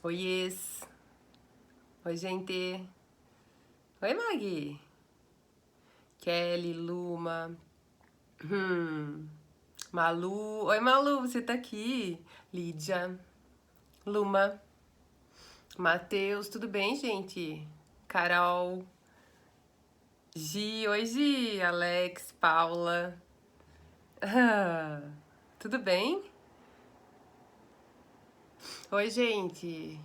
Oiês. Oi, gente. Oi, Maggie. Kelly, Luma. Malu. Oi, Malu, você tá aqui? Lídia. Luma. Matheus, tudo bem, gente? Carol. Gi. Oi, Gi. Alex, Paula. Tudo bem? Oi, gente.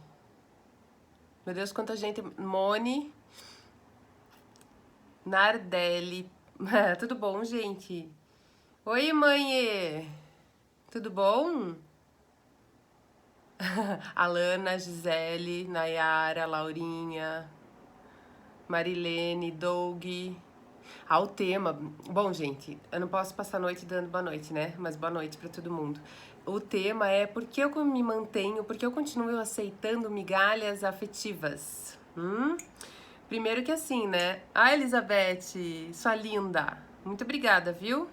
Meu Deus, quanta gente. Mone. Nardelli. Tudo bom, gente? Oi, mãe. Tudo bom? Alana, Gisele, Nayara, Laurinha, Marilene, Doug. Ao tema. Bom, gente, eu não posso passar a noite dando boa noite, né? Mas boa noite pra todo mundo. O tema é por que eu me mantenho, por que eu continuo aceitando migalhas afetivas? Primeiro que assim, né? Ah, Elizabeth, sua linda. Muito obrigada, viu?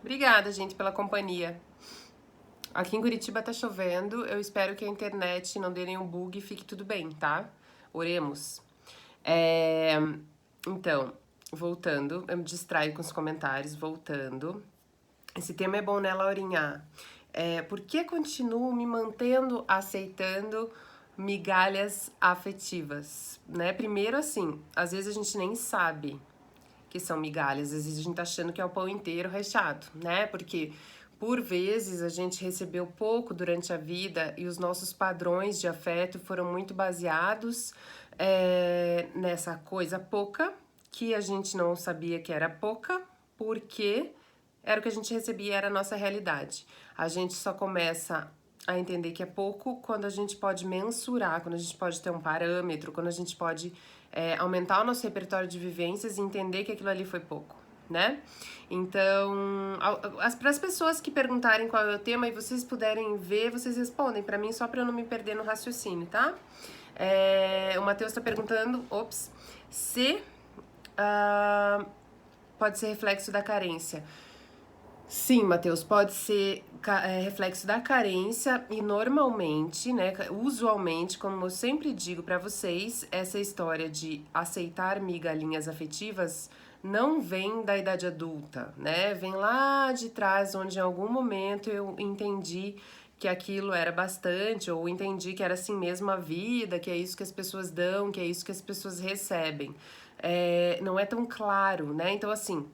Obrigada, gente, pela companhia. Aqui em Curitiba tá chovendo. Eu espero que a internet não dê nenhum bug e fique tudo bem, tá? Oremos. É, Então, voltando, eu me distraio com os comentários, voltando. Esse tema é bom, né, Laurinha? Por que continuo me mantendo aceitando migalhas afetivas, né? Primeiro, assim, às vezes a gente nem sabe que são migalhas. Às vezes a gente tá achando que é o pão inteiro recheado, né? Porque por vezes a gente recebeu pouco durante a vida e os nossos padrões de afeto foram muito baseados nessa coisa pouca que a gente não sabia que era pouca, porque era o que a gente recebia, era a nossa realidade. A gente só começa a entender que é pouco quando a gente pode mensurar, quando a gente pode ter um parâmetro, quando a gente pode aumentar o nosso repertório de vivências e entender que aquilo ali foi pouco, né? Então, para as pessoas que perguntarem qual é o tema e vocês puderem ver, vocês respondem para mim só para eu não me perder no raciocínio, tá? O Matheus está perguntando, se pode ser reflexo da carência. Sim, Matheus, pode ser reflexo da carência e normalmente, né, usualmente, como eu sempre digo pra vocês, essa história de aceitar migalhinhas afetivas não vem da idade adulta, né? Vem lá de trás, onde em algum momento eu entendi que aquilo era bastante, ou entendi que era assim mesmo a vida, que é isso que as pessoas dão, que é isso que as pessoas recebem. Não é tão claro, né? Então, assim,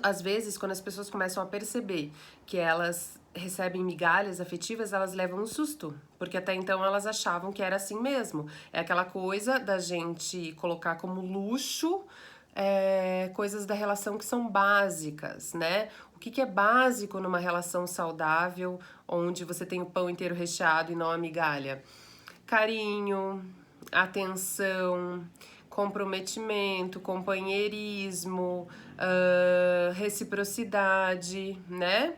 às vezes, quando as pessoas começam a perceber que elas recebem migalhas afetivas, elas levam um susto, porque até então elas achavam que era assim mesmo. É aquela coisa da gente colocar como luxo coisas da relação que são básicas, né? O que é básico numa relação saudável, onde você tem o pão inteiro recheado e não a migalha? Carinho, atenção, comprometimento, companheirismo, reciprocidade, né?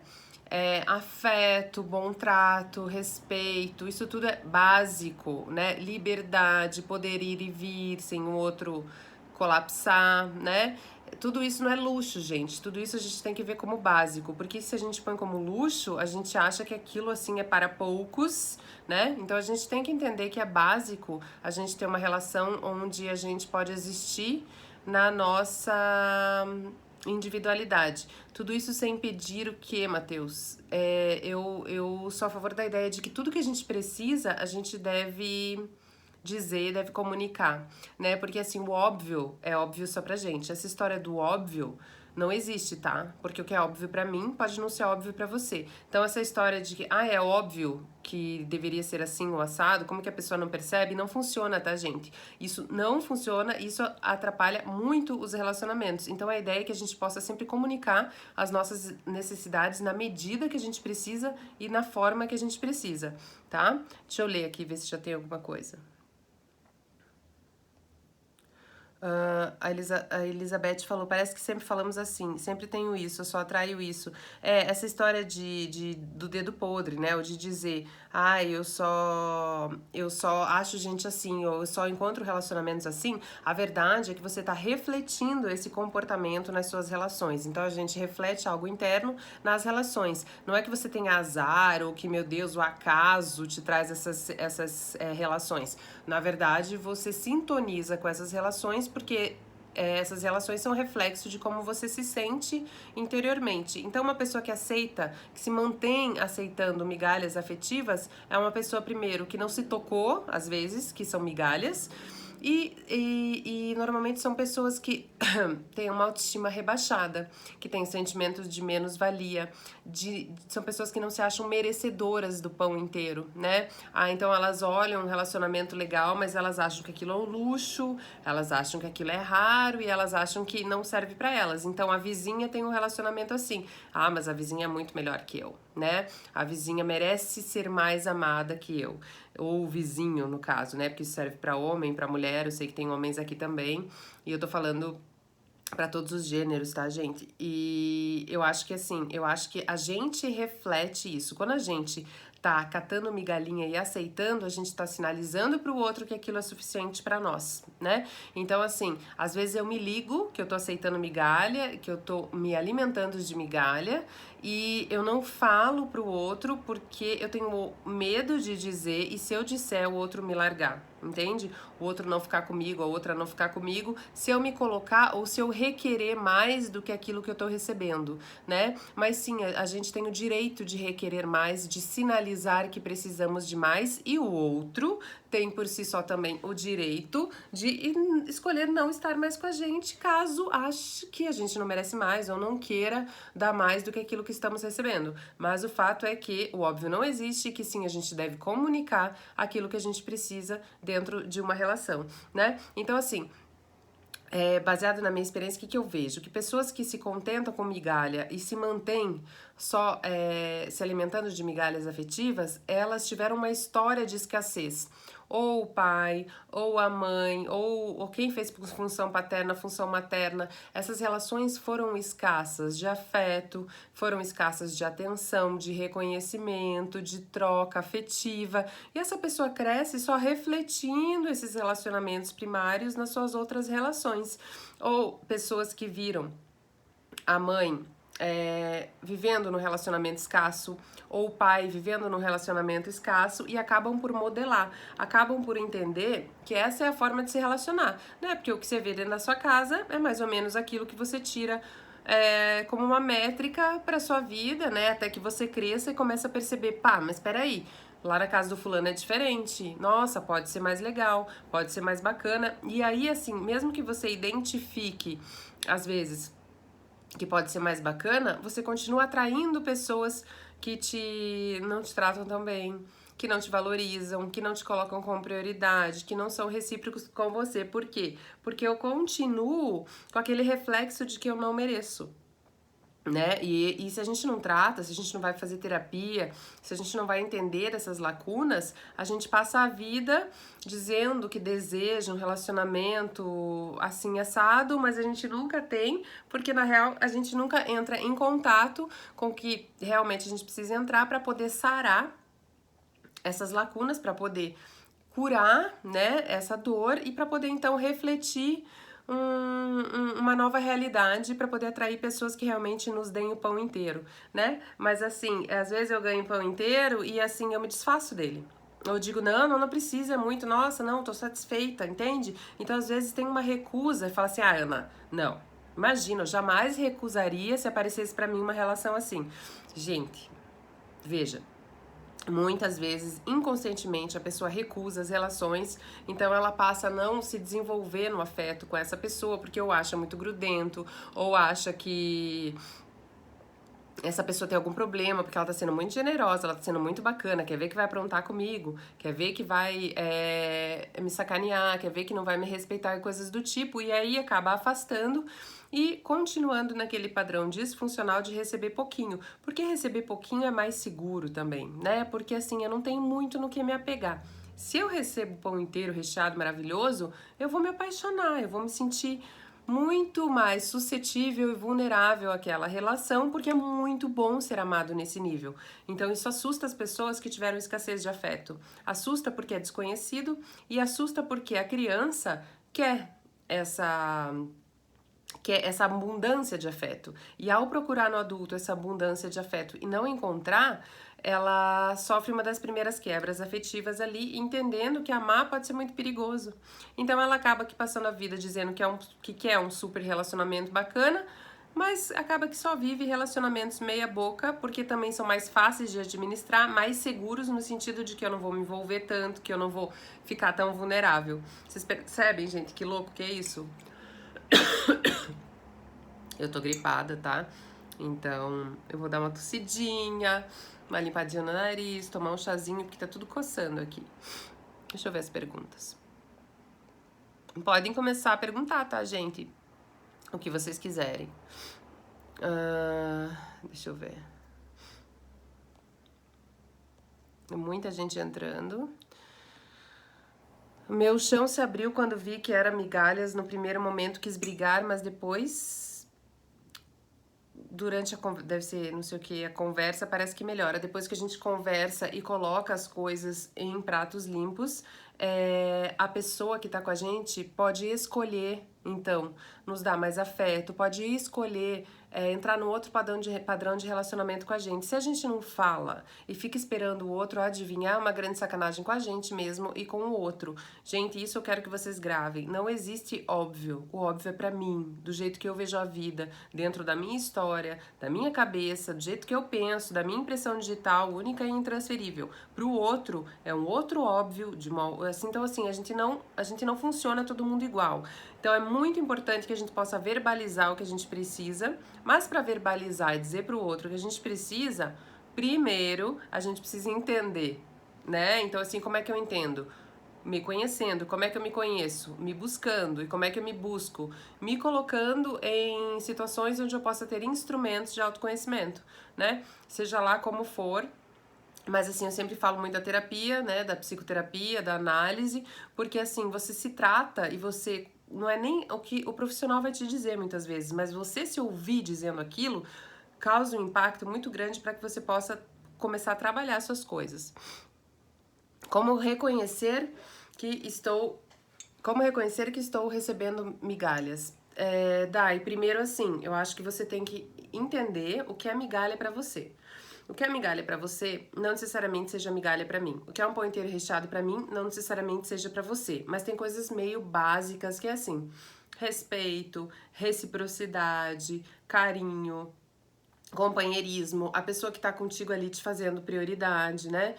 Afeto, bom trato, respeito, isso tudo é básico, né? Liberdade, poder ir e vir sem o outro colapsar, né? Tudo isso não é luxo, gente. Tudo isso a gente tem que ver como básico, porque se a gente põe como luxo, a gente acha que aquilo assim é para poucos, né? Então a gente tem que entender que é básico a gente ter uma relação onde a gente pode existir na nossa individualidade. Tudo isso sem pedir o que, Matheus? Eu sou a favor da ideia de que tudo que a gente precisa, a gente deve dizer, deve comunicar, né? Porque assim, o óbvio é óbvio só pra gente. Essa história do óbvio não existe, tá? Porque o que é óbvio pra mim pode não ser óbvio pra você. Então essa história de que, é óbvio que deveria ser assim o assado, como que a pessoa não percebe? Não funciona, tá, gente? Isso não funciona, isso atrapalha muito os relacionamentos. Então a ideia é que a gente possa sempre comunicar as nossas necessidades na medida que a gente precisa e na forma que a gente precisa, tá? Deixa eu ler aqui, ver se já tem alguma coisa. A Elizabeth falou, parece que sempre falamos assim, sempre tenho isso, eu só atraio isso. É, essa história do dedo podre, né? Ou de dizer, eu só acho gente assim, ou eu só encontro relacionamentos assim. A verdade é que você tá refletindo esse comportamento nas suas relações. Então a gente reflete algo interno nas relações. Não é que você tenha azar ou que, meu Deus, o acaso te traz essas relações. Na verdade, você sintoniza com essas relações porque essas relações são reflexo de como você se sente interiormente. Então, uma pessoa que aceita, que se mantém aceitando migalhas afetivas, é uma pessoa, primeiro, que não se tocou, às vezes, que são migalhas, e normalmente são pessoas que têm uma autoestima rebaixada, que têm sentimentos de menos-valia, são pessoas que não se acham merecedoras do pão inteiro, né? Então elas olham um relacionamento legal, mas elas acham que aquilo é um luxo, elas acham que aquilo é raro e elas acham que não serve pra elas. Então a vizinha tem um relacionamento assim. Mas a vizinha é muito melhor que eu, né? A vizinha merece ser mais amada que eu. Ou o vizinho, no caso, né? Porque isso serve pra homem, pra mulher, eu sei que tem homens aqui também. E eu tô falando pra todos os gêneros, tá, gente? E eu acho que assim, eu acho que a gente reflete isso. Quando a gente tá catando migalhinha e aceitando, a gente tá sinalizando pro outro que aquilo é suficiente pra nós, né? Então, assim, às vezes eu me ligo que eu tô aceitando migalha, que eu tô me alimentando de migalha e eu não falo pro outro porque eu tenho medo de dizer e se eu disser o outro me largar, entende? O outro não ficar comigo, a outra não ficar comigo, se eu me colocar ou se eu requerer mais do que aquilo que eu tô recebendo, né? Mas sim, a gente tem o direito de requerer mais, de sinalizar que precisamos de mais e o outro tem por si só também o direito de escolher não estar mais com a gente, caso ache que a gente não merece mais ou não queira dar mais do que aquilo que estamos recebendo. Mas o fato é que o óbvio não existe, que sim, a gente deve comunicar aquilo que a gente precisa dentro de uma relação, né? Então, assim, baseado na minha experiência, o que eu vejo? Que pessoas que se contentam com migalha e se mantêm só se alimentando de migalhas afetivas, elas tiveram uma história de escassez. Ou o pai, ou a mãe, ou quem fez função paterna, função materna. Essas relações foram escassas de afeto, foram escassas de atenção, de reconhecimento, de troca afetiva. E essa pessoa cresce só refletindo esses relacionamentos primários nas suas outras relações. Ou pessoas que viram a mãe vivendo num relacionamento escasso, ou o pai vivendo num relacionamento escasso e acabam por modelar, acabam por entender que essa é a forma de se relacionar, né? Porque o que você vê dentro da sua casa é mais ou menos aquilo que você tira como uma métrica para sua vida, né? Até que você cresça e começa a perceber, pá, mas peraí, lá na casa do fulano é diferente. Nossa, pode ser mais legal, pode ser mais bacana. E aí, assim, mesmo que você identifique, às vezes, que pode ser mais bacana, você continua atraindo pessoas que não te tratam tão bem, que não te valorizam, que não te colocam como prioridade, que não são recíprocos com você. Por quê? Porque eu continuo com aquele reflexo de que eu não mereço, né? E se a gente não trata, se a gente não vai fazer terapia, se a gente não vai entender essas lacunas, a gente passa a vida dizendo que deseja um relacionamento assim assado, mas a gente nunca tem, porque na real a gente nunca entra em contato com o que realmente a gente precisa entrar para poder sarar essas lacunas, para poder curar, né, essa dor e para poder então refletir uma nova realidade para poder atrair pessoas que realmente nos deem o pão inteiro, né? Mas assim, às vezes eu ganho pão inteiro e assim eu me desfaço dele. Eu digo, não precisa, é muito, nossa, não, tô satisfeita, entende? Então às vezes tem uma recusa e fala assim, Ana, não, imagina, eu jamais recusaria se aparecesse para mim uma relação assim. Gente, veja, muitas vezes, inconscientemente, a pessoa recusa as relações, então ela passa a não se desenvolver no afeto com essa pessoa, porque ou acha muito grudento, ou acha que essa pessoa tem algum problema, porque ela tá sendo muito generosa, ela tá sendo muito bacana, quer ver que vai aprontar comigo, quer ver que vai me sacanear, quer ver que não vai me respeitar e coisas do tipo, e aí acaba afastando e continuando naquele padrão disfuncional de receber pouquinho, porque receber pouquinho é mais seguro também, né? Porque assim, eu não tenho muito no que me apegar. Se eu recebo pão inteiro, recheado, maravilhoso, eu vou me apaixonar, eu vou me sentir muito mais suscetível e vulnerável àquela relação, porque é muito bom ser amado nesse nível. Então isso assusta as pessoas que tiveram escassez de afeto. Assusta porque é desconhecido e assusta porque a criança essa quer essa abundância de afeto. E ao procurar no adulto essa abundância de afeto e não encontrar, ela sofre uma das primeiras quebras afetivas ali, entendendo que amar pode ser muito perigoso. Então ela acaba que passando a vida dizendo que quer um super relacionamento bacana, mas acaba que só vive relacionamentos meia boca, porque também são mais fáceis de administrar, mais seguros no sentido de que eu não vou me envolver tanto, que eu não vou ficar tão vulnerável. Vocês percebem, gente, que louco que é isso? Eu tô gripada, tá? Então eu vou dar uma tossidinha, uma limpadinha no nariz, tomar um chazinho, porque tá tudo coçando aqui. Deixa eu ver as perguntas. Podem começar a perguntar, tá, gente? O que vocês quiserem. Deixa eu ver. Muita gente entrando. Meu chão se abriu quando vi que era migalhas. No primeiro momento quis brigar, mas depois, durante deve ser não sei o que, a conversa parece que melhora. Depois que a gente conversa e coloca as coisas em pratos limpos, a pessoa que tá com a gente pode escolher, então, nos dar mais afeto, pode escolher entrar no outro padrão de relacionamento com a gente. Se a gente não fala e fica esperando o outro adivinhar, é uma grande sacanagem com a gente mesmo e com o outro. Gente, isso eu quero que vocês gravem. Não existe óbvio. O óbvio é pra mim, do jeito que eu vejo a vida, dentro da minha história, da minha cabeça, do jeito que eu penso, da minha impressão digital, única e intransferível. Pro outro, é um outro óbvio, então assim, a gente não funciona todo mundo igual. Então é muito importante que a gente possa verbalizar o que a gente precisa, mas para verbalizar e dizer para o outro o que a gente precisa, primeiro a gente precisa entender, né? Então assim, como é que eu entendo? Me conhecendo, como é que eu me conheço? Me buscando, e como é que eu me busco? Me colocando em situações onde eu possa ter instrumentos de autoconhecimento, né? Seja lá como for. Mas assim, eu sempre falo muito da terapia, né, da psicoterapia, da análise, porque assim, você se trata e você não é nem o que o profissional vai te dizer muitas vezes, mas você se ouvir dizendo aquilo causa um impacto muito grande para que você possa começar a trabalhar suas coisas. Como reconhecer que estou recebendo migalhas? Dai, primeiro assim, eu acho que você tem que entender o que é migalha para você. O que é migalha pra você não necessariamente seja migalha pra mim. O que é um pão inteiro recheado pra mim não necessariamente seja pra você. Mas tem coisas meio básicas que é assim: respeito, reciprocidade, carinho, companheirismo, a pessoa que tá contigo ali te fazendo prioridade, né?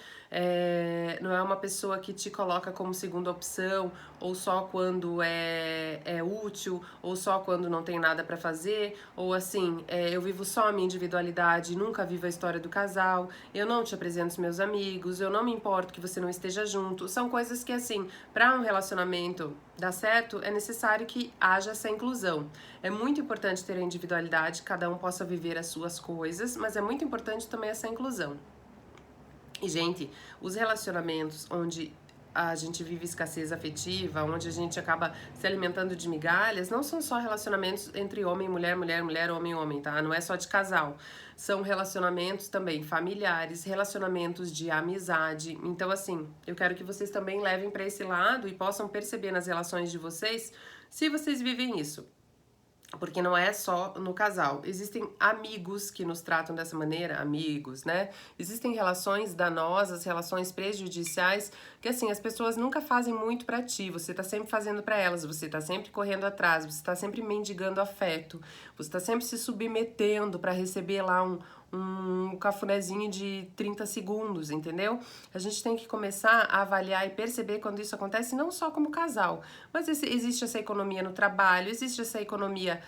Não é uma pessoa que te coloca como segunda opção, ou só quando é útil, ou só quando não tem nada pra fazer, ou assim, eu vivo só a minha individualidade, nunca vivo a história do casal, eu não te apresento os meus amigos, eu não me importo que você não esteja junto. São coisas que, assim, pra um relacionamento dar certo, é necessário que haja essa inclusão. É muito importante ter a individualidade, cada um possa viver as suas coisas, mas é muito importante também essa inclusão. E, gente, os relacionamentos onde a gente vive escassez afetiva, onde a gente acaba se alimentando de migalhas, não são só relacionamentos entre homem e mulher, mulher, mulher, homem e homem, tá? Não é só de casal. São relacionamentos também familiares, relacionamentos de amizade. Então, assim, eu quero que vocês também levem para esse lado e possam perceber nas relações de vocês se vocês vivem isso. Porque não é só no casal. Existem amigos que nos tratam dessa maneira, amigos, né? Existem relações danosas, relações prejudiciais, que assim, as pessoas nunca fazem muito pra ti, você tá sempre fazendo pra elas, você tá sempre correndo atrás, você tá sempre mendigando afeto, você tá sempre se submetendo pra receber lá um cafunézinho de 30 segundos, entendeu? A gente tem que começar a avaliar e perceber quando isso acontece, não só como casal, mas existe essa economia no trabalho, existe essa economia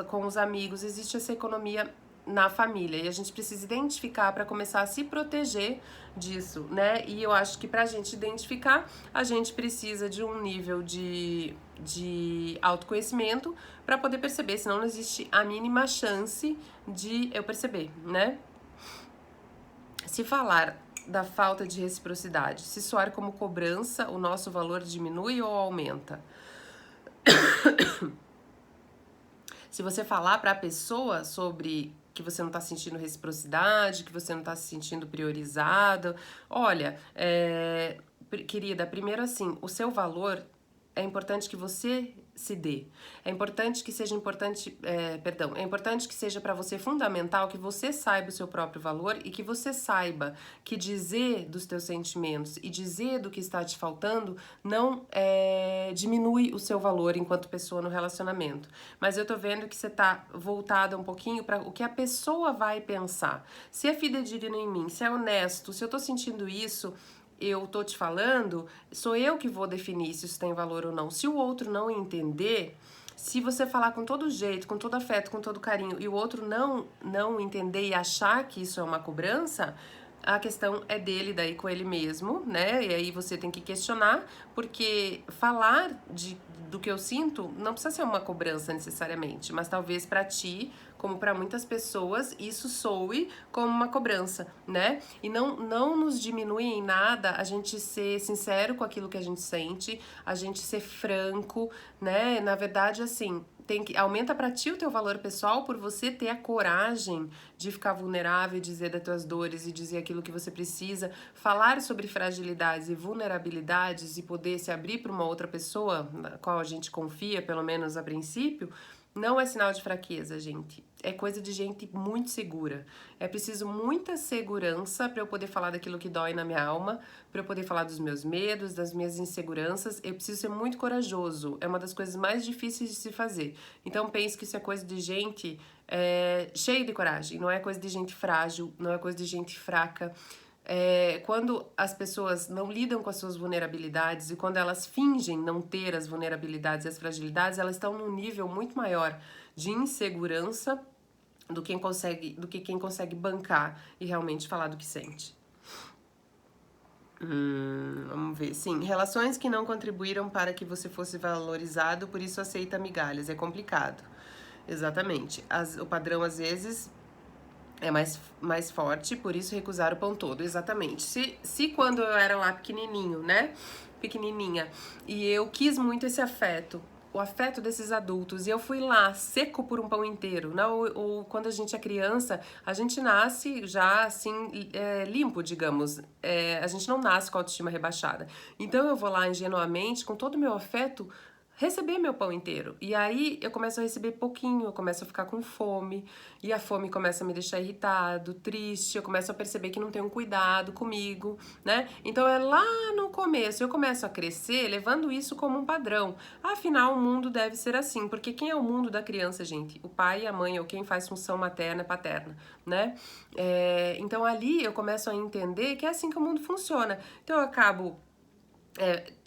com os amigos, existe essa economia na família, e a gente precisa identificar para começar a se proteger disso, né? E eu acho que pra gente identificar, a gente precisa de um nível de autoconhecimento para poder perceber, senão não existe a mínima chance de eu perceber, né? Se falar da falta de reciprocidade? Se soar como cobrança, o nosso valor diminui ou aumenta? Se você falar para a pessoa sobre que você não está sentindo reciprocidade, que você não está se sentindo priorizado, olha, querida, primeiro assim, o seu valor é importante que você se dê. É importante que seja é importante que seja para você fundamental que você saiba o seu próprio valor e que você saiba que dizer dos teus sentimentos e dizer do que está te faltando não diminui o seu valor enquanto pessoa no relacionamento. Mas eu tô vendo que você tá voltada um pouquinho para o que a pessoa vai pensar. Se é fidedigno em mim, se é honesto, se eu tô sentindo isso, eu tô te falando, sou eu que vou definir se isso tem valor ou não. Se o outro não entender, se você falar com todo jeito, com todo afeto, com todo carinho, e o outro não entender e achar que isso é uma cobrança, a questão é dele, daí com ele mesmo, né? E aí você tem que questionar, porque falar do que eu sinto não precisa ser uma cobrança necessariamente, mas talvez pra ti, como pra muitas pessoas, isso soe como uma cobrança, né? E não nos diminui em nada a gente ser sincero com aquilo que a gente sente, a gente ser franco, né? Na verdade, assim, aumenta pra ti o teu valor pessoal por você ter a coragem de ficar vulnerável e dizer das tuas dores e dizer aquilo que você precisa, falar sobre fragilidades e vulnerabilidades e poder se abrir para uma outra pessoa na qual a gente confia, pelo menos a princípio, não é sinal de fraqueza, gente. É coisa de gente muito segura. É preciso muita segurança para eu poder falar daquilo que dói na minha alma, para eu poder falar dos meus medos, das minhas inseguranças. Eu preciso ser muito corajoso. É uma das coisas mais difíceis de se fazer. Então pense que isso é coisa de gente cheia de coragem. Não é coisa de gente frágil, não é coisa de gente fraca. Quando as pessoas não lidam com as suas vulnerabilidades e quando elas fingem não ter as vulnerabilidades e as fragilidades, elas estão num nível muito maior de insegurança do que quem consegue bancar e realmente falar do que sente. Vamos ver. Sim, relações que não contribuíram para que você fosse valorizado, por isso aceita migalhas. É complicado. Exatamente. O padrão, às vezes, é mais forte, por isso recusar o pão todo. Exatamente. Se quando eu era lá pequenininho, né? Pequenininha, e eu quis muito esse afeto, o afeto desses adultos, e eu fui lá seco por um pão inteiro, não? Ou quando a gente é criança, a gente nasce já assim, limpo, digamos. A gente não nasce com a autoestima rebaixada. Então eu vou lá ingenuamente, com todo o meu afeto, receber meu pão inteiro. E aí eu começo a receber pouquinho, eu começo a ficar com fome, e a fome começa a me deixar irritado, triste, eu começo a perceber que não tem um cuidado comigo, né? Então é lá no começo, eu começo a crescer levando isso como um padrão. Afinal, o mundo deve ser assim, porque quem é o mundo da criança, gente? O pai e a mãe, ou quem faz função materna e paterna, né? Então ali eu começo a entender que é assim que o mundo funciona. Então eu acabo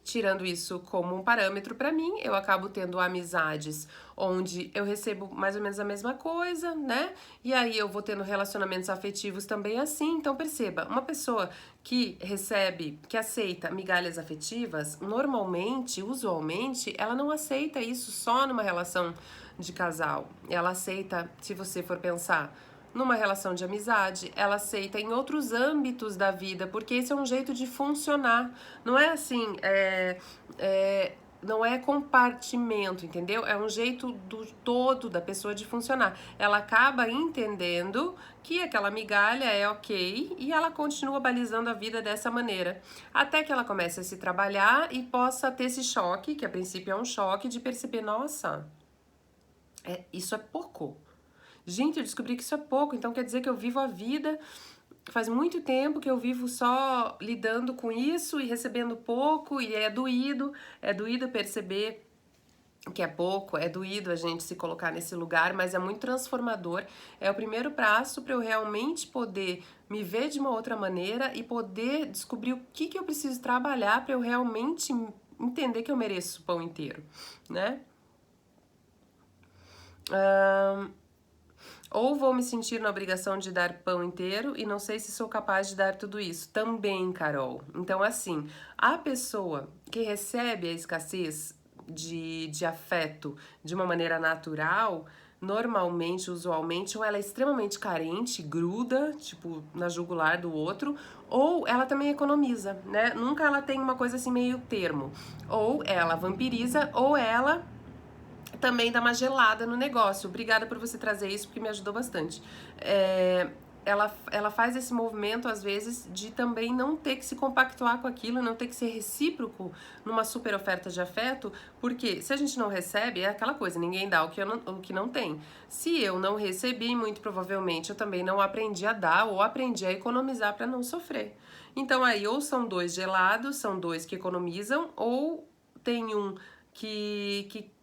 tirando isso como um parâmetro para mim, eu acabo tendo amizades onde eu recebo mais ou menos a mesma coisa, né? E aí eu vou tendo relacionamentos afetivos também assim. Então perceba, uma pessoa que recebe, que aceita migalhas afetivas, normalmente, usualmente, ela não aceita isso só numa relação de casal. Ela aceita, se você for pensar, numa relação de amizade, ela aceita em outros âmbitos da vida, porque esse é um jeito de funcionar. Não é assim, não é compartimento, entendeu? É um jeito do todo da pessoa de funcionar. Ela acaba entendendo que aquela migalha é ok e ela continua balizando a vida dessa maneira. Até que ela comece a se trabalhar e possa ter esse choque, que a princípio é um choque, de perceber, nossa, isso é pouco. Gente, eu descobri que isso é pouco, então quer dizer que eu vivo a vida, faz muito tempo que eu vivo só lidando com isso e recebendo pouco, e é doído perceber que é pouco, é doído a gente se colocar nesse lugar, mas é muito transformador. É o primeiro passo para eu realmente poder me ver de uma outra maneira e poder descobrir o que eu preciso trabalhar para eu realmente entender que eu mereço o pão inteiro, né? Ou vou me sentir na obrigação de dar pão inteiro e não sei se sou capaz de dar tudo isso. Também, Carol. Então, assim, a pessoa que recebe a escassez de afeto de uma maneira natural, normalmente, usualmente, ou ela é extremamente carente, gruda, tipo, na jugular do outro, ou ela também economiza, né? Nunca ela tem uma coisa assim meio termo. Ou ela vampiriza, ou ela também dá uma gelada no negócio. Obrigada por você trazer isso, porque me ajudou bastante. Ela faz esse movimento, às vezes, de também não ter que se compactuar com aquilo, não ter que ser recíproco numa super oferta de afeto, porque se a gente não recebe, é aquela coisa, ninguém dá o que não tem. Se eu não recebi, muito provavelmente eu também não aprendi a dar ou aprendi a economizar para não sofrer. Então aí ou são dois gelados, são dois que economizam, ou tem um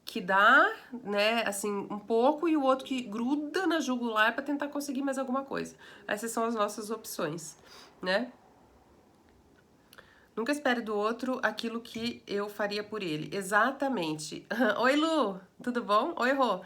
que dá, né, assim, um pouco e o outro que gruda na jugular para tentar conseguir mais alguma coisa. Essas são as nossas opções, né? Nunca espere do outro aquilo que eu faria por ele. Exatamente. Oi, Lu, tudo bom? Oi, Rô.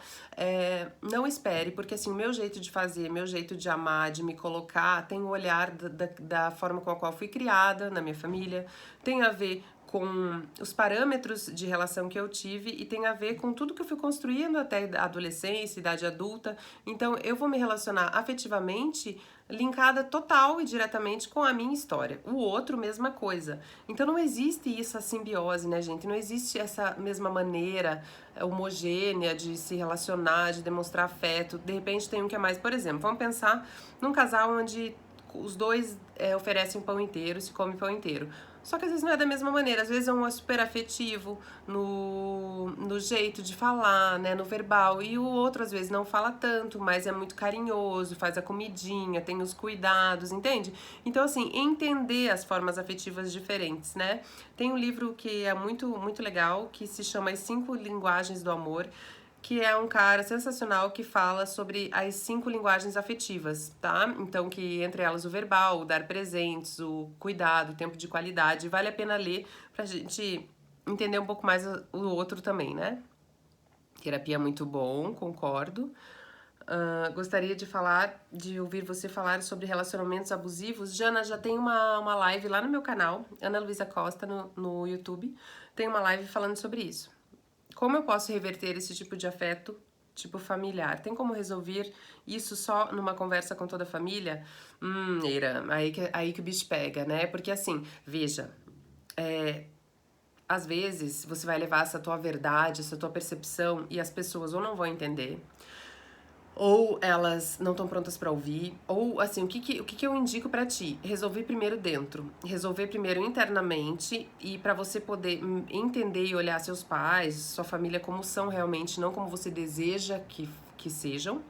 Não espere, porque assim, o meu jeito de fazer, meu jeito de amar, de me colocar, tem o olhar da forma com a qual fui criada na minha família, tem a ver com os parâmetros de relação que eu tive e tem a ver com tudo que eu fui construindo até a adolescência, idade adulta. Então, eu vou me relacionar afetivamente linkada total e diretamente com a minha história. O outro, mesma coisa. Então não existe essa simbiose, né, gente? Não existe essa mesma maneira homogênea de se relacionar, de demonstrar afeto. De repente tem um que é mais, por exemplo, vamos pensar num casal onde os dois oferecem pão inteiro, se come pão inteiro. Só que às vezes não é da mesma maneira, às vezes um é super afetivo no jeito de falar, né, no verbal, e o outro às vezes não fala tanto, mas é muito carinhoso, faz a comidinha, tem os cuidados, entende? Então assim, entender as formas afetivas diferentes, né? Tem um livro que é muito legal, que se chama As 5 Linguagens do Amor, que é um cara sensacional que fala sobre as 5 linguagens afetivas, tá? Então, que entre elas o verbal, o dar presentes, o cuidado, o tempo de qualidade. Vale a pena ler pra gente entender um pouco mais o outro também, né? Terapia é muito bom, concordo. Gostaria de ouvir você falar sobre relacionamentos abusivos. Jana, já tem uma live lá no meu canal, Ana Luísa Costa, no YouTube. Tem uma live falando sobre isso. Como eu posso reverter esse tipo de afeto, tipo familiar? Tem como resolver isso só numa conversa com toda a família? Ira, aí que o bicho pega, né? Porque assim, veja, às vezes você vai levar essa tua verdade, essa tua percepção e as pessoas ou não vão entender, ou elas não estão prontas pra ouvir, ou assim, o que eu indico pra ti? Resolver primeiro dentro, resolver primeiro internamente e pra você poder entender e olhar seus pais, sua família como são realmente, não como você deseja que sejam.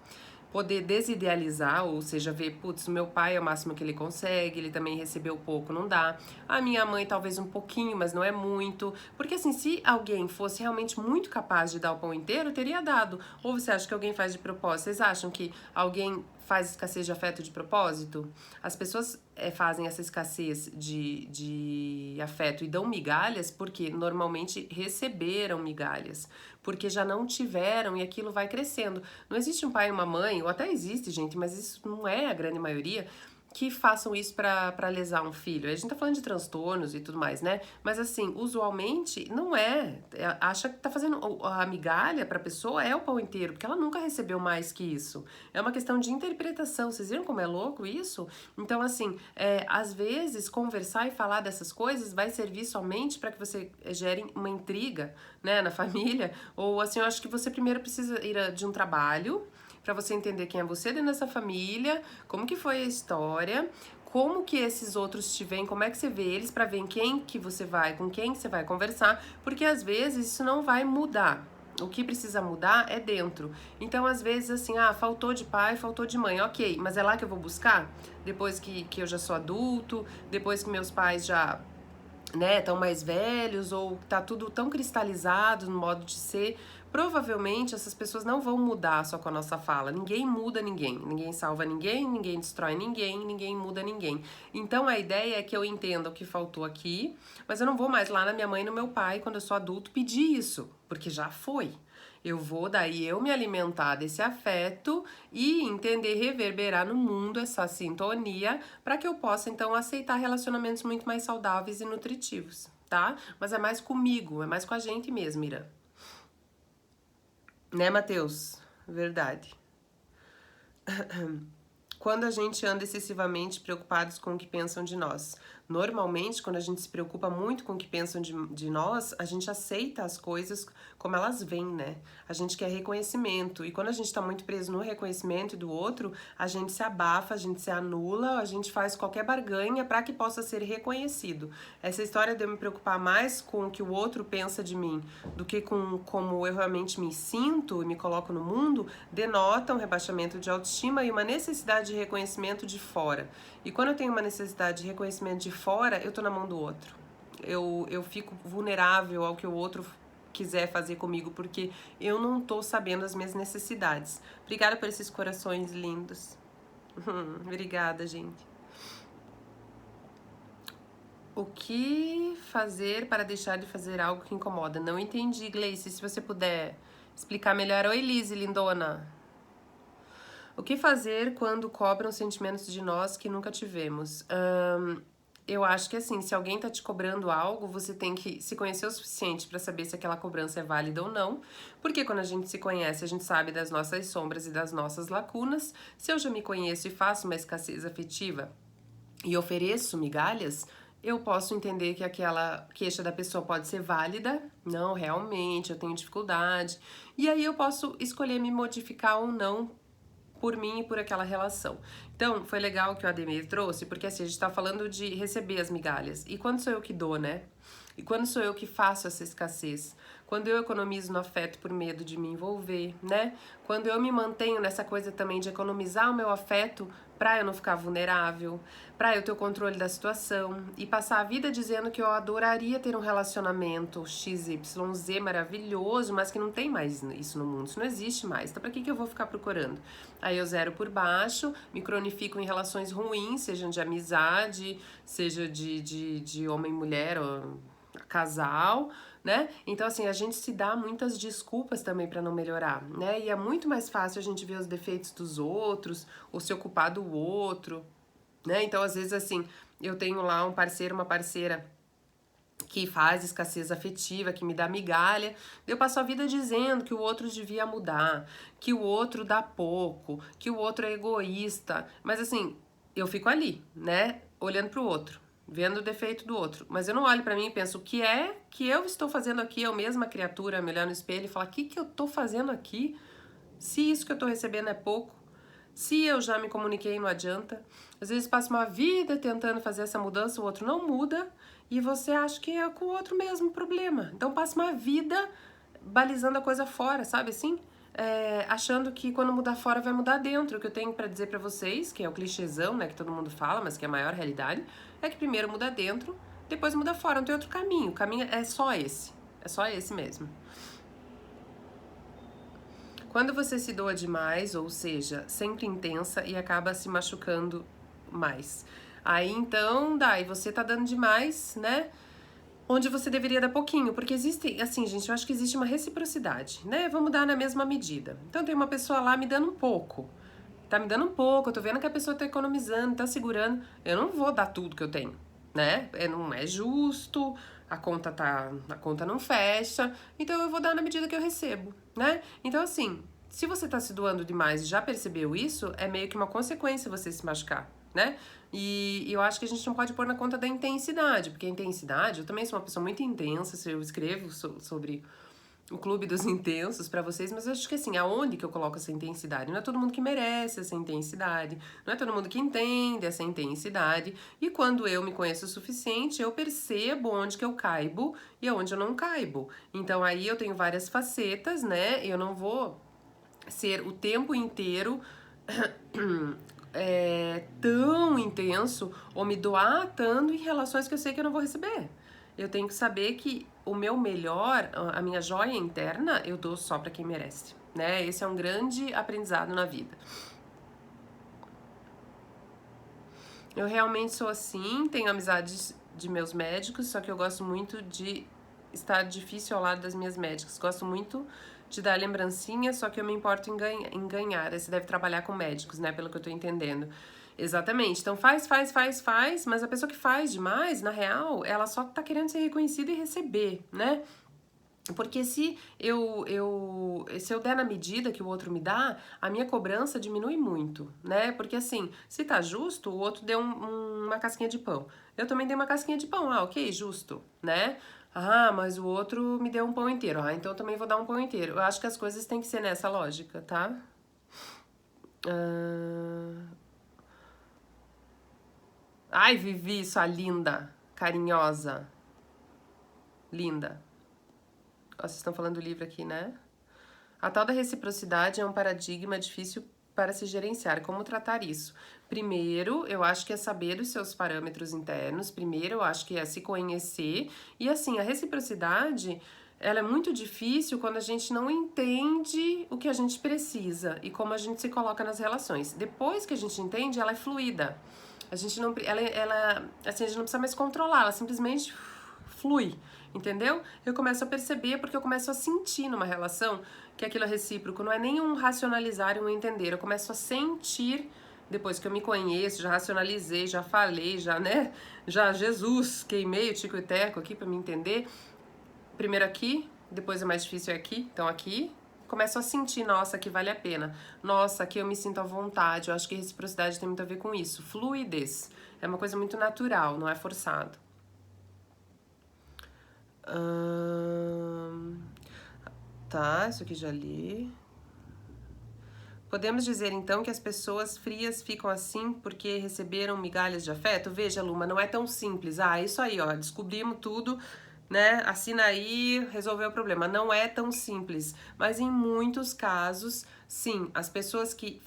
Poder desidealizar, ou seja, ver, putz, o meu pai é o máximo que ele consegue, ele também recebeu pouco, não dá. A minha mãe talvez um pouquinho, mas não é muito. Porque assim, se alguém fosse realmente muito capaz de dar o pão inteiro, teria dado. Ou você acha que alguém faz de propósito? Vocês acham que alguém faz escassez de afeto de propósito? As pessoas fazem essa escassez de afeto e dão migalhas porque normalmente receberam migalhas, porque já não tiveram e aquilo vai crescendo. Não existe um pai e uma mãe, ou até existe, gente, mas isso não é a grande maioria, que façam isso pra lesar um filho. A gente tá falando de transtornos e tudo mais, né? Mas assim, usualmente não é. Acha que tá fazendo a migalha pra pessoa é o pão inteiro, porque ela nunca recebeu mais que isso. É uma questão de interpretação. Vocês viram como é louco isso? Então, assim, às vezes conversar e falar dessas coisas vai servir somente para que você gere uma intriga, né, na família. Ou assim, eu acho que você primeiro precisa ir de um trabalho para você entender quem é você dentro dessa família, como que foi a história, como que esses outros te veem, como é que você vê eles para ver em quem que você vai, com quem que você vai conversar, porque às vezes isso não vai mudar. O que precisa mudar é dentro. Então, às vezes, assim, faltou de pai, faltou de mãe, ok, mas é lá que eu vou buscar? Depois que eu já sou adulto, depois que meus pais já, né, tão mais velhos, ou tá tudo tão cristalizado no modo de ser, provavelmente essas pessoas não vão mudar só com a nossa fala. Ninguém muda ninguém, ninguém salva ninguém, ninguém destrói ninguém, ninguém muda ninguém. Então a ideia é que eu entenda o que faltou aqui, mas eu não vou mais lá na minha mãe e no meu pai, quando eu sou adulto, pedir isso, porque já foi. Eu vou daí eu me alimentar desse afeto e entender reverberar no mundo essa sintonia para que eu possa então aceitar relacionamentos muito mais saudáveis e nutritivos, tá? Mas é mais comigo, é mais com a gente mesmo, Ira. Né, Matheus? verdade. Quando a gente anda excessivamente preocupados com o que pensam de nós. Normalmente, quando a gente se preocupa muito com o que pensam de nós, a gente aceita as coisas como elas vêm, né? A gente quer reconhecimento. E quando a gente tá muito preso no reconhecimento do outro, a gente se abafa, a gente se anula, a gente faz qualquer barganha para que possa ser reconhecido. Essa história de eu me preocupar mais com o que o outro pensa de mim do que com como eu realmente me sinto e me coloco no mundo, denota um rebaixamento de autoestima e uma necessidade de reconhecimento de fora. E quando eu tenho uma necessidade de reconhecimento de fora, eu tô na mão do outro. Eu fico vulnerável ao que o outro quiser fazer comigo, porque eu não tô sabendo as minhas necessidades. Obrigada por esses corações lindos. Obrigada, gente. O que fazer para deixar de fazer algo que incomoda? Não entendi, Gleice. Se você puder explicar melhor. Oi, Lise, lindona. O que fazer quando cobram sentimentos de nós que nunca tivemos? Eu acho que assim, se alguém tá te cobrando algo, você tem que se conhecer o suficiente para saber se aquela cobrança é válida ou não. Porque quando a gente se conhece, a gente sabe das nossas sombras e das nossas lacunas. Se eu já me conheço e faço uma escassez afetiva e ofereço migalhas, eu posso entender que aquela queixa da pessoa pode ser válida. Não, realmente, eu tenho dificuldade. E aí eu posso escolher me modificar ou não por mim e por aquela relação. Então, foi legal que o Ademir trouxe, porque assim, a gente tá falando de receber as migalhas. E quando sou eu que dou, né? E quando sou eu que faço essa escassez? Quando eu economizo no afeto por medo de me envolver, né? Quando eu me mantenho nessa coisa também de economizar o meu afeto pra eu não ficar vulnerável, pra eu ter o controle da situação e passar a vida dizendo que eu adoraria ter um relacionamento XYZ maravilhoso, mas que não tem mais isso no mundo, isso não existe mais. Então pra que eu vou ficar procurando? Aí eu zero por baixo, me cronifico em relações ruins, sejam de amizade, seja de homem e mulher, ou casal, né? Então, assim, a gente se dá muitas desculpas também pra não melhorar, né? E é muito mais fácil a gente ver os defeitos dos outros, ou se ocupar do outro, né? Então, às vezes, assim, eu tenho lá um parceiro, uma parceira que faz escassez afetiva, que me dá migalha, eu passo a vida dizendo que o outro devia mudar, que o outro dá pouco, que o outro é egoísta, mas assim, eu fico ali, né, olhando pro outro, vendo o defeito do outro, mas eu não olho pra mim e penso, o que é que eu estou fazendo aqui? Eu mesma criatura, me olhar no espelho e falar, o que eu tô fazendo aqui? Se isso que eu tô recebendo é pouco, se eu já me comuniquei, não adianta. Às vezes passa uma vida tentando fazer essa mudança, o outro não muda e você acha que é com o outro mesmo problema. Então passa uma vida balizando a coisa fora, sabe assim? Achando que quando mudar fora vai mudar dentro. O que eu tenho pra dizer pra vocês, que é o clichêzão, né, que todo mundo fala, mas que é a maior realidade, é que primeiro muda dentro, depois muda fora. Não tem outro caminho. O caminho é só esse. É só esse mesmo. Quando você se doa demais, ou seja, sempre intensa e acaba se machucando mais. Aí então, daí você tá dando demais, né? Onde você deveria dar pouquinho, porque existe, assim, gente, eu acho que existe uma reciprocidade, né? Vamos dar na mesma medida. Então tem uma pessoa lá me dando um pouco. Tá me dando um pouco, eu tô vendo que a pessoa tá economizando, tá segurando. Eu não vou dar tudo que eu tenho, né? Não é justo, a conta não fecha, então eu vou dar na medida que eu recebo, né? Então assim, se você tá se doando demais e já percebeu isso, é meio que uma consequência você se machucar, né? E eu acho que a gente não pode pôr na conta da intensidade, porque a intensidade, eu também sou uma pessoa muito intensa, eu escrevo sobre o clube dos intensos pra vocês, mas eu acho que assim, aonde que eu coloco essa intensidade? Não é todo mundo que merece essa intensidade, não é todo mundo que entende essa intensidade, e quando eu me conheço o suficiente, eu percebo onde que eu caibo e aonde eu não caibo. Então aí eu tenho várias facetas, né? Eu não vou ser o tempo inteiro tão intenso ou me doar tanto em relações que eu sei que eu não vou receber. Eu tenho que saber que o meu melhor, a minha joia interna, eu dou só pra quem merece, né? Esse é um grande aprendizado na vida. Eu realmente sou assim, tenho amizades de meus médicos, só que eu gosto muito de estar difícil ao lado das minhas médicas. Gosto muito de dar lembrancinha, só que eu me importo em ganhar. Aí você deve trabalhar com médicos, né? Pelo que eu tô entendendo. Exatamente. Então faz, mas a pessoa que faz demais, na real, ela só tá querendo ser reconhecida e receber, né? Porque se eu der na medida que o outro me dá, a minha cobrança diminui muito, né? Porque assim, se tá justo, o outro deu uma casquinha de pão. Eu também dei uma casquinha de pão, ok, justo, né? Ah, mas o outro me deu um pão inteiro. Ah, então eu também vou dar um pão inteiro. Eu acho que as coisas têm que ser nessa lógica, tá? Ah, ai, Vivi, sua linda, carinhosa, linda. Ó, vocês estão falando do livro aqui, né? A tal da reciprocidade é um paradigma difícil para se gerenciar. Como tratar isso? Primeiro, eu acho que é saber os seus parâmetros internos. Primeiro, eu acho que é se conhecer. E assim, a reciprocidade, ela é muito difícil quando a gente não entende o que a gente precisa e como a gente se coloca nas relações. Depois que a gente entende, ela é fluida. A gente não, assim, a gente não precisa mais controlar, ela simplesmente flui, entendeu? Eu começo a perceber porque eu começo a sentir numa relação que aquilo é recíproco, não é nem um racionalizar e um entender, eu começo a sentir depois que eu me conheço, já racionalizei, já falei, já, né? Já, Jesus, queimei o tico e teco aqui pra me entender. Primeiro aqui, depois é mais difícil aqui, então aqui. Começo a sentir, nossa, que vale a pena. Nossa, aqui eu me sinto à vontade. Eu acho que reciprocidade tem muito a ver com isso. Fluidez. É uma coisa muito natural, não é forçado. Hum, tá, isso aqui já li. Podemos dizer então que as pessoas frias ficam assim porque receberam migalhas de afeto? Veja, Luma, não é tão simples. Ah, isso aí, ó, descobrimos tudo, né? Assina aí, resolveu o problema. Não é tão simples. Mas em muitos casos, sim, as pessoas que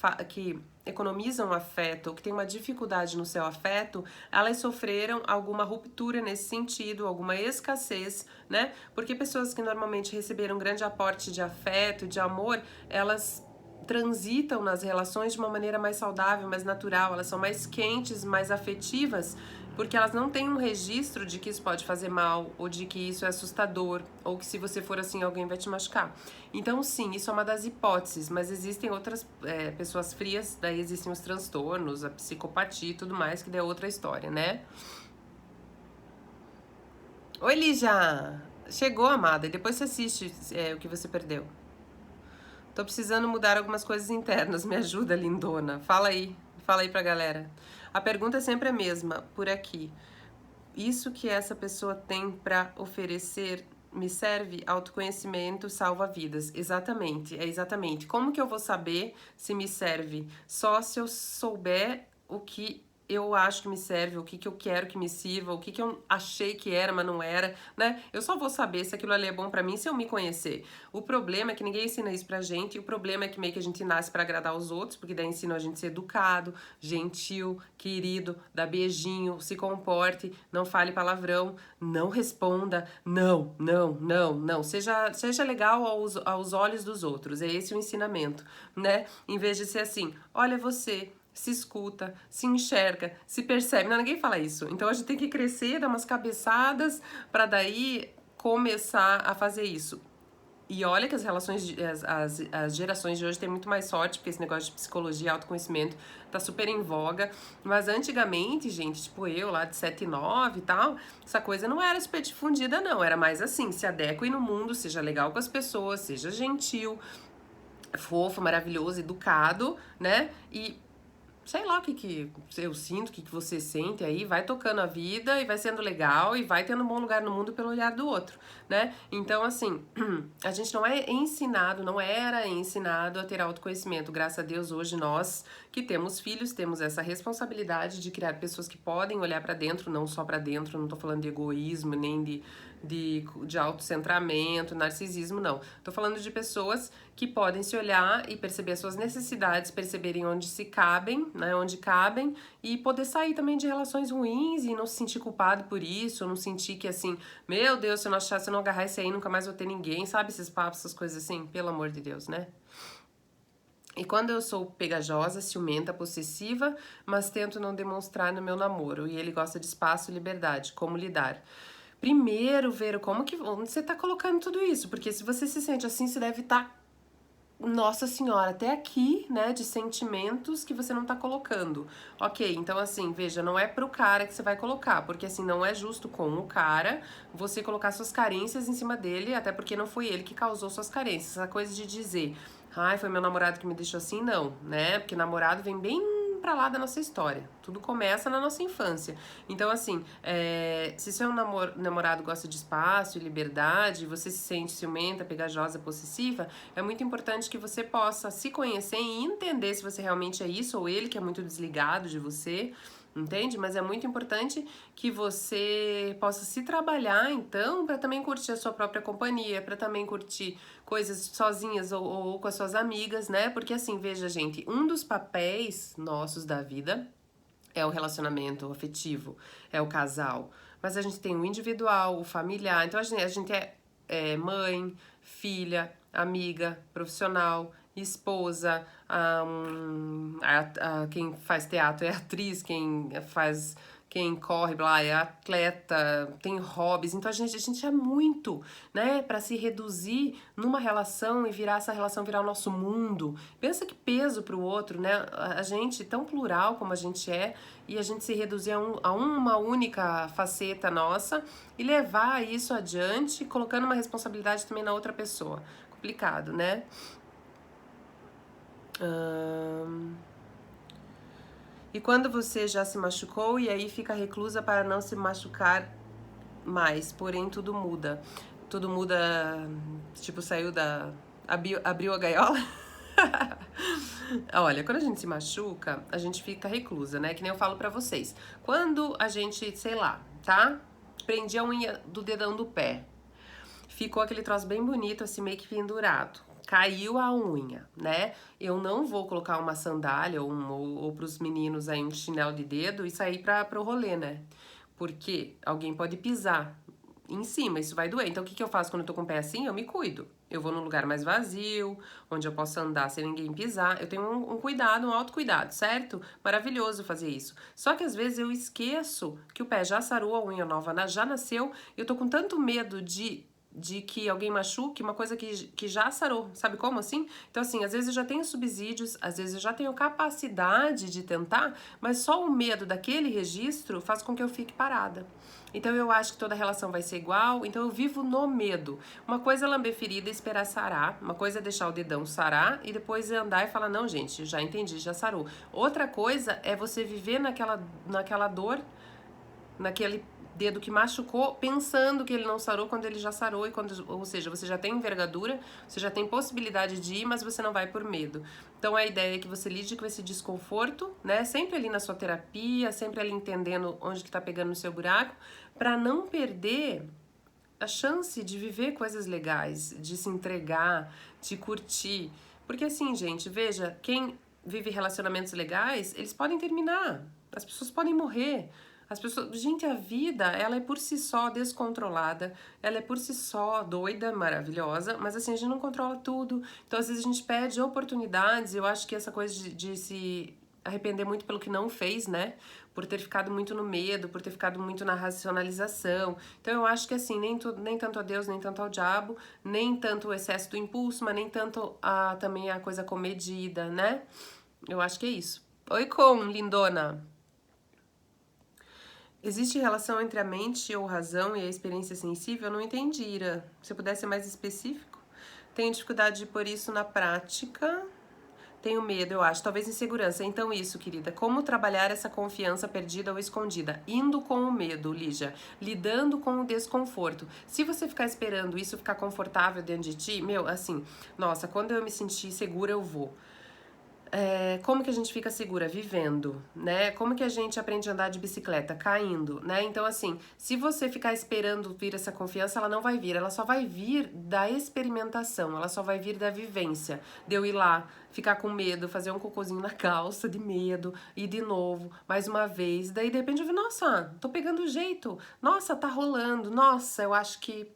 economizam afeto ou que têm uma dificuldade no seu afeto, elas sofreram alguma ruptura nesse sentido, alguma escassez, né? Porque pessoas que normalmente receberam grande aporte de afeto, de amor, elas transitam nas relações de uma maneira mais saudável, mais natural, elas são mais quentes, mais afetivas, porque elas não têm um registro de que isso pode fazer mal, ou de que isso é assustador, ou que se você for assim alguém vai te machucar. Então sim, isso é uma das hipóteses, mas existem outras pessoas frias, daí existem os transtornos, a psicopatia e tudo mais, que daí é outra história, né? Oi, Lígia! Chegou, amada, e depois você assiste o que você perdeu. Tô precisando mudar algumas coisas internas. Me ajuda, lindona. Fala aí pra galera. A pergunta é sempre a mesma, por aqui. Isso que essa pessoa tem pra oferecer me serve? Autoconhecimento salva vidas. Exatamente, é exatamente. Como que eu vou saber se me serve? Só se eu souber o que eu acho que me serve, o que que eu quero que me sirva, o que que eu achei que era, mas não era, né? Eu só vou saber se aquilo ali é bom pra mim se eu me conhecer. O problema é que ninguém ensina isso pra gente, e o problema é que meio que a gente nasce pra agradar os outros, porque daí ensinam a gente a ser educado, gentil, querido, dá beijinho, se comporte, não fale palavrão, não responda, não, não, não, não. Seja legal aos olhos dos outros, é esse o ensinamento, né? Em vez de ser assim, olha você, se escuta, se enxerga, se percebe. Não, ninguém fala isso. Então a gente tem que crescer, dar umas cabeçadas para daí começar a fazer isso. E olha que as relações, as gerações de hoje têm muito mais sorte, porque esse negócio de psicologia e autoconhecimento tá super em voga. Mas antigamente, gente, tipo eu lá de 7 e 9 e tal, essa coisa não era super difundida, não. Era mais assim, se adeque no mundo, seja legal com as pessoas, seja gentil, fofo, maravilhoso, educado, né? E sei lá o que eu sinto, o que você sente aí, vai tocando a vida e vai sendo legal e vai tendo um bom lugar no mundo pelo olhar do outro, né? Então, assim, a gente não é ensinado, não era ensinado a ter autoconhecimento. Graças a Deus, hoje nós que temos filhos, temos essa responsabilidade de criar pessoas que podem olhar pra dentro, não só pra dentro, não tô falando de egoísmo, nem de autocentramento, narcisismo, não. Tô falando de pessoas que podem se olhar e perceber as suas necessidades, perceberem onde se cabem, né, onde cabem, e poder sair também de relações ruins e não se sentir culpado por isso, não sentir que assim, meu Deus, se eu não achar, se eu não agarrar esse aí, nunca mais vou ter ninguém, sabe? Esses papos, essas coisas assim, pelo amor de Deus, né? E quando eu sou pegajosa, ciumenta, possessiva, mas tento não demonstrar no meu namoro, e ele gosta de espaço e liberdade, como lidar? Primeiro, ver onde você tá colocando tudo isso, porque se você se sente assim, você deve estar nossa senhora, até aqui, né, de sentimentos que você não tá colocando. Ok, então assim, veja, não é pro cara que você vai colocar, porque assim, não é justo com o cara você colocar suas carências em cima dele, até porque não foi ele que causou suas carências. Essa coisa de dizer, ai, foi meu namorado que me deixou assim, não, né, porque namorado vem bem pra lá da nossa história. Tudo começa na nossa infância. Então, assim, se seu namorado gosta de espaço e liberdade, você se sente ciumenta, pegajosa, possessiva, é muito importante que você possa se conhecer e entender se você realmente é isso ou ele que é muito desligado de você, entende? Mas é muito importante que você possa se trabalhar, então, para também curtir a sua própria companhia, para também curtir coisas sozinhas ou com as suas amigas, né? Porque assim, veja, gente, um dos papéis nossos da vida é o relacionamento afetivo, é o casal. Mas a gente tem o individual, o familiar. Então a gente é mãe, filha, amiga, profissional, esposa, quem faz teatro é atriz, quem corre lá é atleta, tem hobbies. Então a gente é muito, né, para se reduzir numa relação e virar essa relação virar o nosso mundo. Pensa que peso pro outro, né? A gente tão plural como a gente é e a gente se reduzir a uma única faceta nossa e levar isso adiante, colocando uma responsabilidade também na outra pessoa. Complicado, né? E quando você já se machucou e aí fica reclusa para não se machucar mais, porém tudo muda. Tudo muda, tipo, saiu da. Abriu a gaiola? Olha, quando a gente se machuca, a gente fica reclusa, né? Que nem eu falo pra vocês. Quando a gente, sei lá, tá? Prendi a unha do dedão do pé. Ficou aquele troço bem bonito, assim, meio que pendurado. Caiu a unha, né? Eu não vou colocar uma sandália ou pros meninos aí um chinelo de dedo e sair pro rolê, né? Porque alguém pode pisar em cima, isso vai doer. Então o que que eu faço quando eu tô com o pé assim? Eu me cuido. Eu vou num lugar mais vazio, onde eu possa andar sem ninguém pisar. Eu tenho um cuidado, um autocuidado, certo? Maravilhoso fazer isso. Só que às vezes eu esqueço que o pé já sarou, a unha nova já nasceu, e eu tô com tanto medo de que alguém machuque, uma coisa que já sarou, sabe como assim? Então assim, às vezes eu já tenho subsídios, às vezes eu já tenho capacidade de tentar, mas só o medo daquele registro faz com que eu fique parada. Então eu acho que toda relação vai ser igual, então eu vivo no medo. Uma coisa é lamber ferida e esperar sarar, uma coisa é deixar o dedão sarar e depois andar e falar, não gente, já entendi, já sarou. Outra coisa é você viver naquela dor, naquele dedo que machucou, pensando que ele não sarou quando ele já sarou, ou seja, você já tem envergadura, você já tem possibilidade de ir, mas você não vai por medo. Então a ideia é que você lide com esse desconforto, né? Sempre ali na sua terapia, sempre ali entendendo onde que tá pegando no seu buraco, para não perder a chance de viver coisas legais, de se entregar, de curtir. Porque assim, gente, veja, quem vive relacionamentos legais, eles podem terminar, as pessoas podem morrer. As pessoas, gente, a vida, ela é por si só descontrolada, ela é por si só doida, maravilhosa, mas assim, a gente não controla tudo. Então, às vezes a gente perde oportunidades, eu acho que essa coisa de se arrepender muito pelo que não fez, né? Por ter ficado muito no medo, por ter ficado muito na racionalização. Então eu acho que assim, nem tanto a Deus, nem tanto ao diabo, nem tanto o excesso do impulso, mas nem tanto também a coisa comedida, né? Eu acho que é isso. Oi, lindona! Existe relação entre a mente ou razão e a experiência sensível? Eu não entendi, Ira. Se eu pudesse ser mais específico. Tenho dificuldade de pôr isso na prática. Tenho medo, eu acho. Talvez insegurança. Então isso, querida. Como trabalhar essa confiança perdida ou escondida? Indo com o medo, Lígia. Lidando com o desconforto. Se você ficar esperando isso ficar confortável dentro de ti, meu, assim, nossa, quando eu me sentir segura, eu vou. Como que a gente fica segura? Vivendo, né? Como que a gente aprende a andar de bicicleta? Caindo, né? Então, assim, se você ficar esperando vir essa confiança, ela não vai vir. Ela só vai vir da experimentação, ela só vai vir da vivência. De eu ir lá, ficar com medo, fazer um cocôzinho na calça, de medo, e de novo, mais uma vez. Daí, de repente, eu vi, nossa, tô pegando o jeito. Nossa, tá rolando. Nossa, eu acho que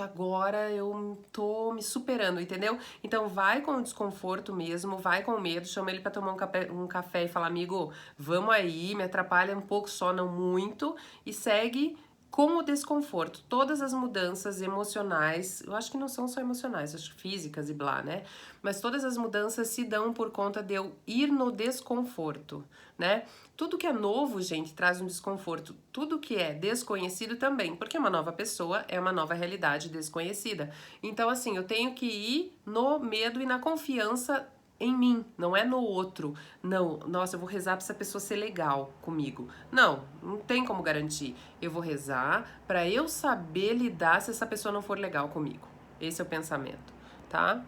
agora eu tô me superando, entendeu? Então vai com o desconforto mesmo, vai com o medo, chama ele pra tomar um café e fala, amigo, vamos aí, me atrapalha um pouco só, não muito, e segue com o desconforto. Todas as mudanças emocionais, eu acho que não são só emocionais, acho que físicas e blá, né? Mas todas as mudanças se dão por conta de eu ir no desconforto, né? Tudo que é novo, gente, traz um desconforto. Tudo que é desconhecido também, porque uma nova pessoa é uma nova realidade desconhecida. Então, assim, eu tenho que ir no medo e na confiança em mim, não é no outro. Não, nossa, eu vou rezar pra essa pessoa ser legal comigo. Não, não tem como garantir. Eu vou rezar pra eu saber lidar se essa pessoa não for legal comigo. Esse é o pensamento, tá?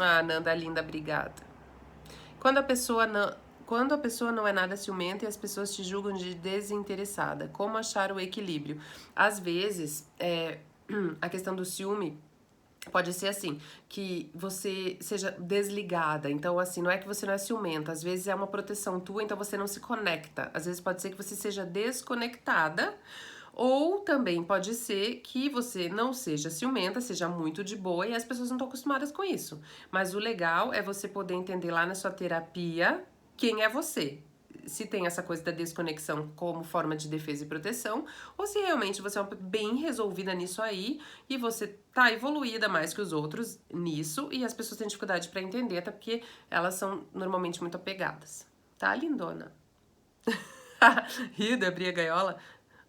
Ah, Nanda linda, obrigada. Quando a pessoa não é nada ciumenta e as pessoas te julgam de desinteressada, como achar o equilíbrio? Às vezes, a questão do ciúme pode ser assim, que você seja desligada. Então, assim, não é que você não é ciumenta. Às vezes é uma proteção tua, então você não se conecta. Às vezes pode ser que você seja desconectada. Ou também pode ser que você não seja ciumenta, seja muito de boa e as pessoas não estão acostumadas com isso. Mas o legal é você poder entender lá na sua terapia quem é você. Se tem essa coisa da desconexão como forma de defesa e proteção, ou se realmente você é bem resolvida nisso aí e você tá evoluída mais que os outros nisso e as pessoas têm dificuldade pra entender, até porque elas são normalmente muito apegadas. Tá, lindona? Rio da Bria Gaiola?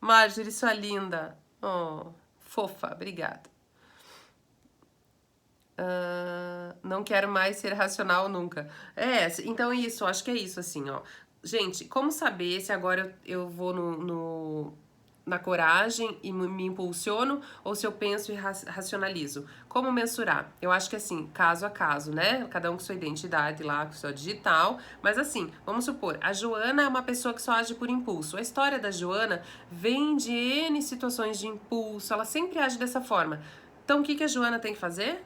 Marjorie, sua linda. Oh, fofa, obrigada. Não quero mais ser racional nunca. Então isso, acho que é isso, assim, ó. Gente, como saber se agora eu vou na coragem e me impulsiono ou se eu penso e racionalizo? Como mensurar? Eu acho que assim, caso a caso, né? Cada um com sua identidade lá, com sua digital. Mas assim, vamos supor, a Joana é uma pessoa que só age por impulso. A história da Joana vem de N situações de impulso, ela sempre age dessa forma. Então, o que a Joana tem que fazer?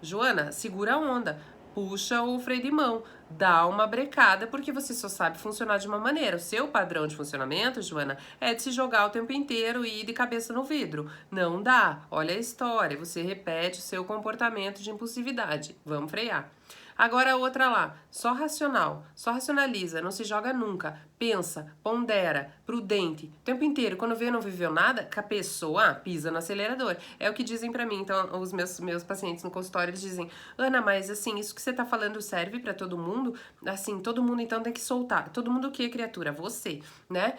Joana, segura a onda, puxa o freio de mão, dá uma brecada, porque você só sabe funcionar de uma maneira. O seu padrão de funcionamento, Joana, é de se jogar o tempo inteiro e ir de cabeça no vidro. Não dá. Olha a história, você repete o seu comportamento de impulsividade. Vamos frear. Agora a outra lá, só racional, só racionaliza, não se joga nunca, pensa, pondera, prudente, o tempo inteiro, quando vê não viveu nada, que a pessoa pisa no acelerador. É o que dizem pra mim, então os meus pacientes no consultório, eles dizem, Ana, mas assim, isso que você tá falando serve pra todo mundo? Assim, todo mundo então tem que soltar. Todo mundo o que, criatura? Você, né?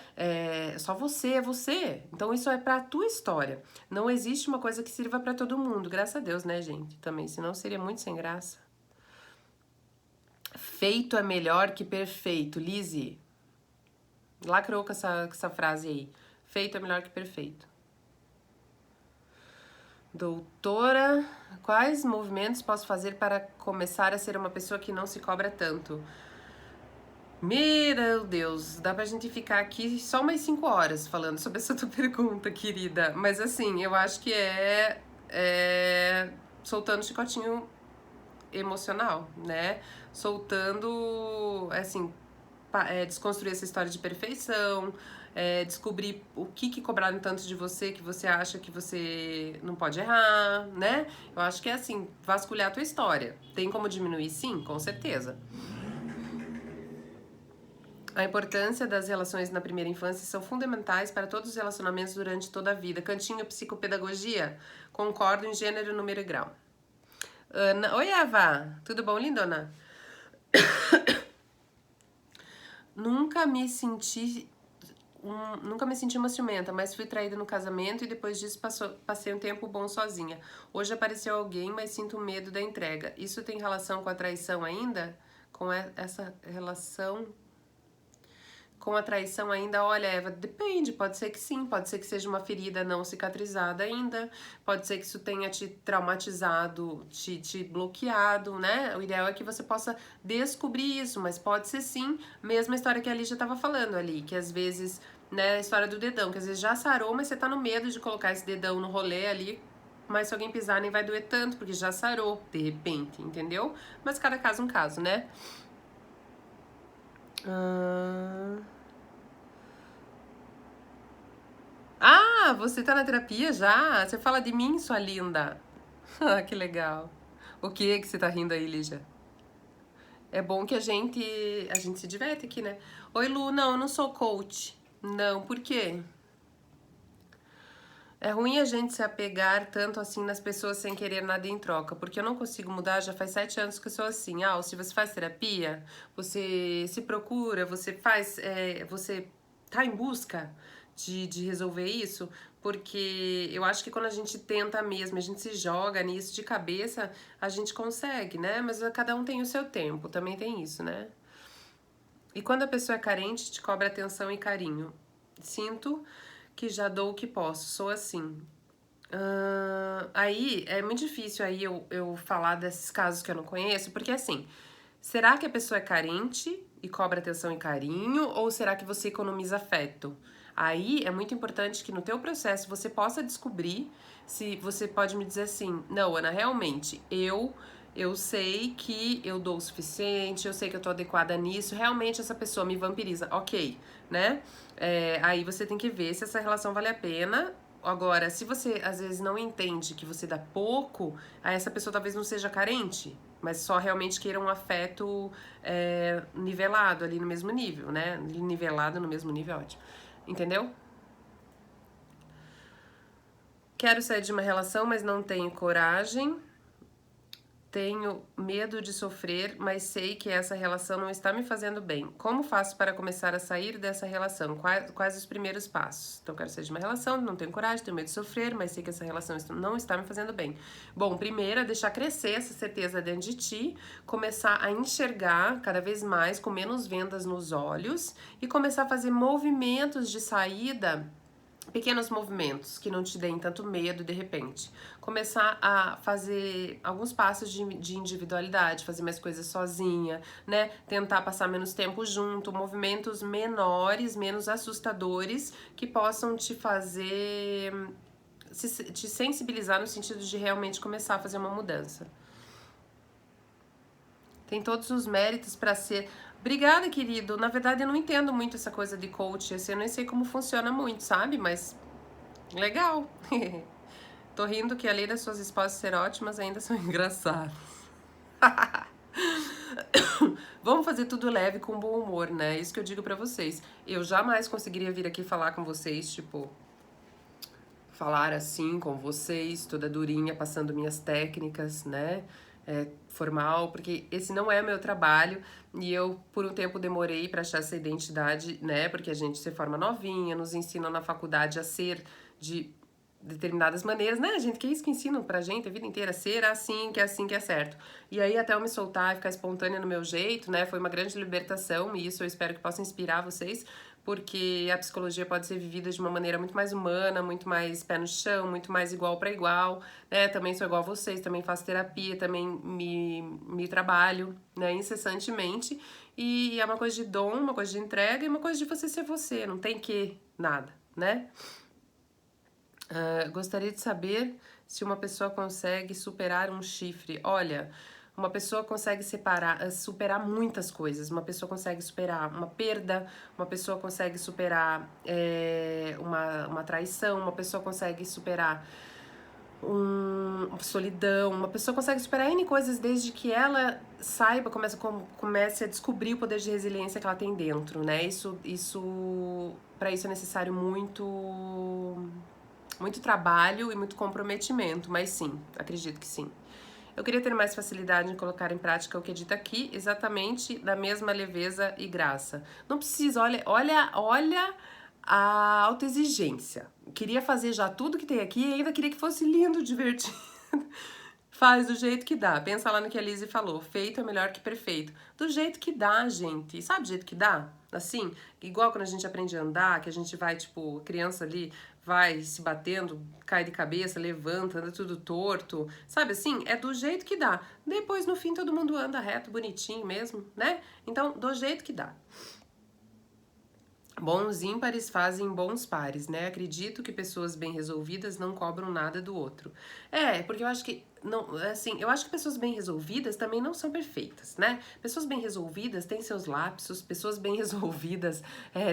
Só você é você. Então isso é pra tua história. Não existe uma coisa que sirva pra todo mundo, graças a Deus, né, gente? Também, senão seria muito sem graça. Feito é melhor que perfeito. Lizzie, lacrou com essa frase aí. Feito é melhor que perfeito. Doutora, quais movimentos posso fazer para começar a ser uma pessoa que não se cobra tanto? Meu Deus, dá pra gente ficar aqui só umas 5 horas falando sobre essa tua pergunta, querida. Mas assim, eu acho que soltando chicotinho emocional, né? Soltando, assim, desconstruir essa história de perfeição, descobrir o que cobraram tanto de você que você acha que você não pode errar, né? Eu acho que é assim, vasculhar a tua história. Tem como diminuir? Sim, com certeza. A importância das relações na primeira infância são fundamentais para todos os relacionamentos durante toda a vida. Cantinho Psicopedagogia, concordo em gênero, número e grau. Ana, oi Eva, tudo bom, lindona? Nunca me senti uma ciumenta, mas fui traída no casamento e depois disso passei um tempo bom sozinha. Hoje apareceu alguém, mas sinto medo da entrega. Isso tem relação com a traição ainda? Com essa relação com a traição ainda? Olha, Eva, depende, pode ser que sim, pode ser que seja uma ferida não cicatrizada ainda, pode ser que isso tenha te traumatizado, te bloqueado, né? O ideal é que você possa descobrir isso, mas pode ser sim, mesma história que a Lígia tava falando ali, que às vezes, né, a história do dedão, que às vezes já sarou, mas você tá no medo de colocar esse dedão no rolê ali, mas se alguém pisar nem vai doer tanto, porque já sarou, de repente, entendeu? Mas cada caso é um caso, né? Ah, você tá na terapia já? Você fala de mim, sua linda. Ah, que legal. O que você tá rindo aí, Lígia? É bom que a gente se diverte aqui, né? Oi, Lu, não, eu não sou coach. Não, por quê? É ruim a gente se apegar tanto assim nas pessoas sem querer nada em troca, porque eu não consigo mudar, já faz 7 anos que eu sou assim. Ah, se você faz terapia, você se procura, você faz, você tá em busca de resolver isso, porque eu acho que quando a gente tenta mesmo, a gente se joga nisso de cabeça, a gente consegue, né? Mas cada um tem o seu tempo, também tem isso, né? E quando a pessoa é carente, te cobra atenção e carinho. Sinto que já dou o que posso, sou assim. Aí é muito difícil aí eu falar desses casos que eu não conheço, porque assim, será que a pessoa é carente e cobra atenção e carinho, ou será que você economiza afeto? Aí é muito importante que no teu processo você possa descobrir se você pode me dizer assim, não, Ana, realmente, eu sei que eu dou o suficiente, eu sei que eu tô adequada nisso, realmente essa pessoa me vampiriza, ok, né? Aí você tem que ver se essa relação vale a pena. Agora, se você às vezes não entende que você dá pouco, aí essa pessoa talvez não seja carente, mas só realmente queira um afeto nivelado ali no mesmo nível, né? Nivelado no mesmo nível, ótimo. Entendeu? Quero sair de uma relação, mas não tenho coragem. Tenho medo de sofrer, mas sei que essa relação não está me fazendo bem. Como faço para começar a sair dessa relação? Quais os primeiros passos? Então, quero sair de uma relação, não tenho coragem, tenho medo de sofrer, mas sei que essa relação não está me fazendo bem. Bom, primeiro é deixar crescer essa certeza dentro de ti, começar a enxergar cada vez mais, com menos vendas nos olhos, e começar a fazer movimentos de saída, pequenos movimentos que não te deem tanto medo de repente. Começar a fazer alguns passos de individualidade, fazer mais coisas sozinha, né? Tentar passar menos tempo junto, movimentos menores, menos assustadores, que possam te fazer, te sensibilizar no sentido de realmente começar a fazer uma mudança. Tem todos os méritos para ser. Obrigada, querido. Na verdade, eu não entendo muito essa coisa de coach, assim, eu nem sei como funciona muito, sabe? Mas legal. Tô rindo que além das suas esposas ser ótimas, ainda são engraçadas. Vamos fazer tudo leve com bom humor, né? Isso que eu digo pra vocês. Eu jamais conseguiria vir aqui falar com vocês, tipo, falar assim com vocês, toda durinha, passando minhas técnicas, né? Formal, porque esse não é o meu trabalho e eu por um tempo demorei para achar essa identidade, né? Porque a gente se forma novinha, nos ensinam na faculdade a ser de determinadas maneiras, né, gente? Que é isso que ensinam pra gente a vida inteira, ser assim, que é certo. E aí até eu me soltar e ficar espontânea no meu jeito, né, foi uma grande libertação e isso eu espero que possa inspirar vocês, porque a psicologia pode ser vivida de uma maneira muito mais humana, muito mais pé no chão, muito mais igual para igual, né? Também sou igual a vocês, também faço terapia, também me trabalho, né, incessantemente. E é uma coisa de dom, uma coisa de entrega e uma coisa de você, não tem que nada, né? Gostaria de saber se uma pessoa consegue superar um chifre. Olha, uma pessoa consegue superar muitas coisas. Uma pessoa consegue superar uma perda, uma pessoa consegue superar uma traição, uma pessoa consegue superar solidão, uma pessoa consegue superar N coisas desde que ela saiba, comece a descobrir o poder de resiliência que ela tem dentro, né? Para isso é necessário muito trabalho e muito comprometimento, mas sim, acredito que sim. Eu queria ter mais facilidade em colocar em prática o que é dito aqui, exatamente da mesma leveza e graça. Não precisa, olha a autoexigência. Queria fazer já tudo que tem aqui e ainda queria que fosse lindo, divertido. Faz do jeito que dá. Pensa lá no que a Lizzie falou. Feito é melhor que perfeito. Do jeito que dá, gente. E sabe do jeito que dá? Assim, igual quando a gente aprende a andar, que a gente vai, tipo, criança ali vai se batendo, cai de cabeça, levanta, anda tudo torto. Sabe assim? É do jeito que dá. Depois, no fim, todo mundo anda reto, bonitinho mesmo, né? Então, do jeito que dá. Bons ímpares fazem bons pares, né? Acredito que pessoas bem resolvidas não cobram nada do outro. Porque eu acho que não, assim, eu acho que pessoas bem resolvidas também não são perfeitas, né? Pessoas bem resolvidas têm seus lapsos, pessoas bem resolvidas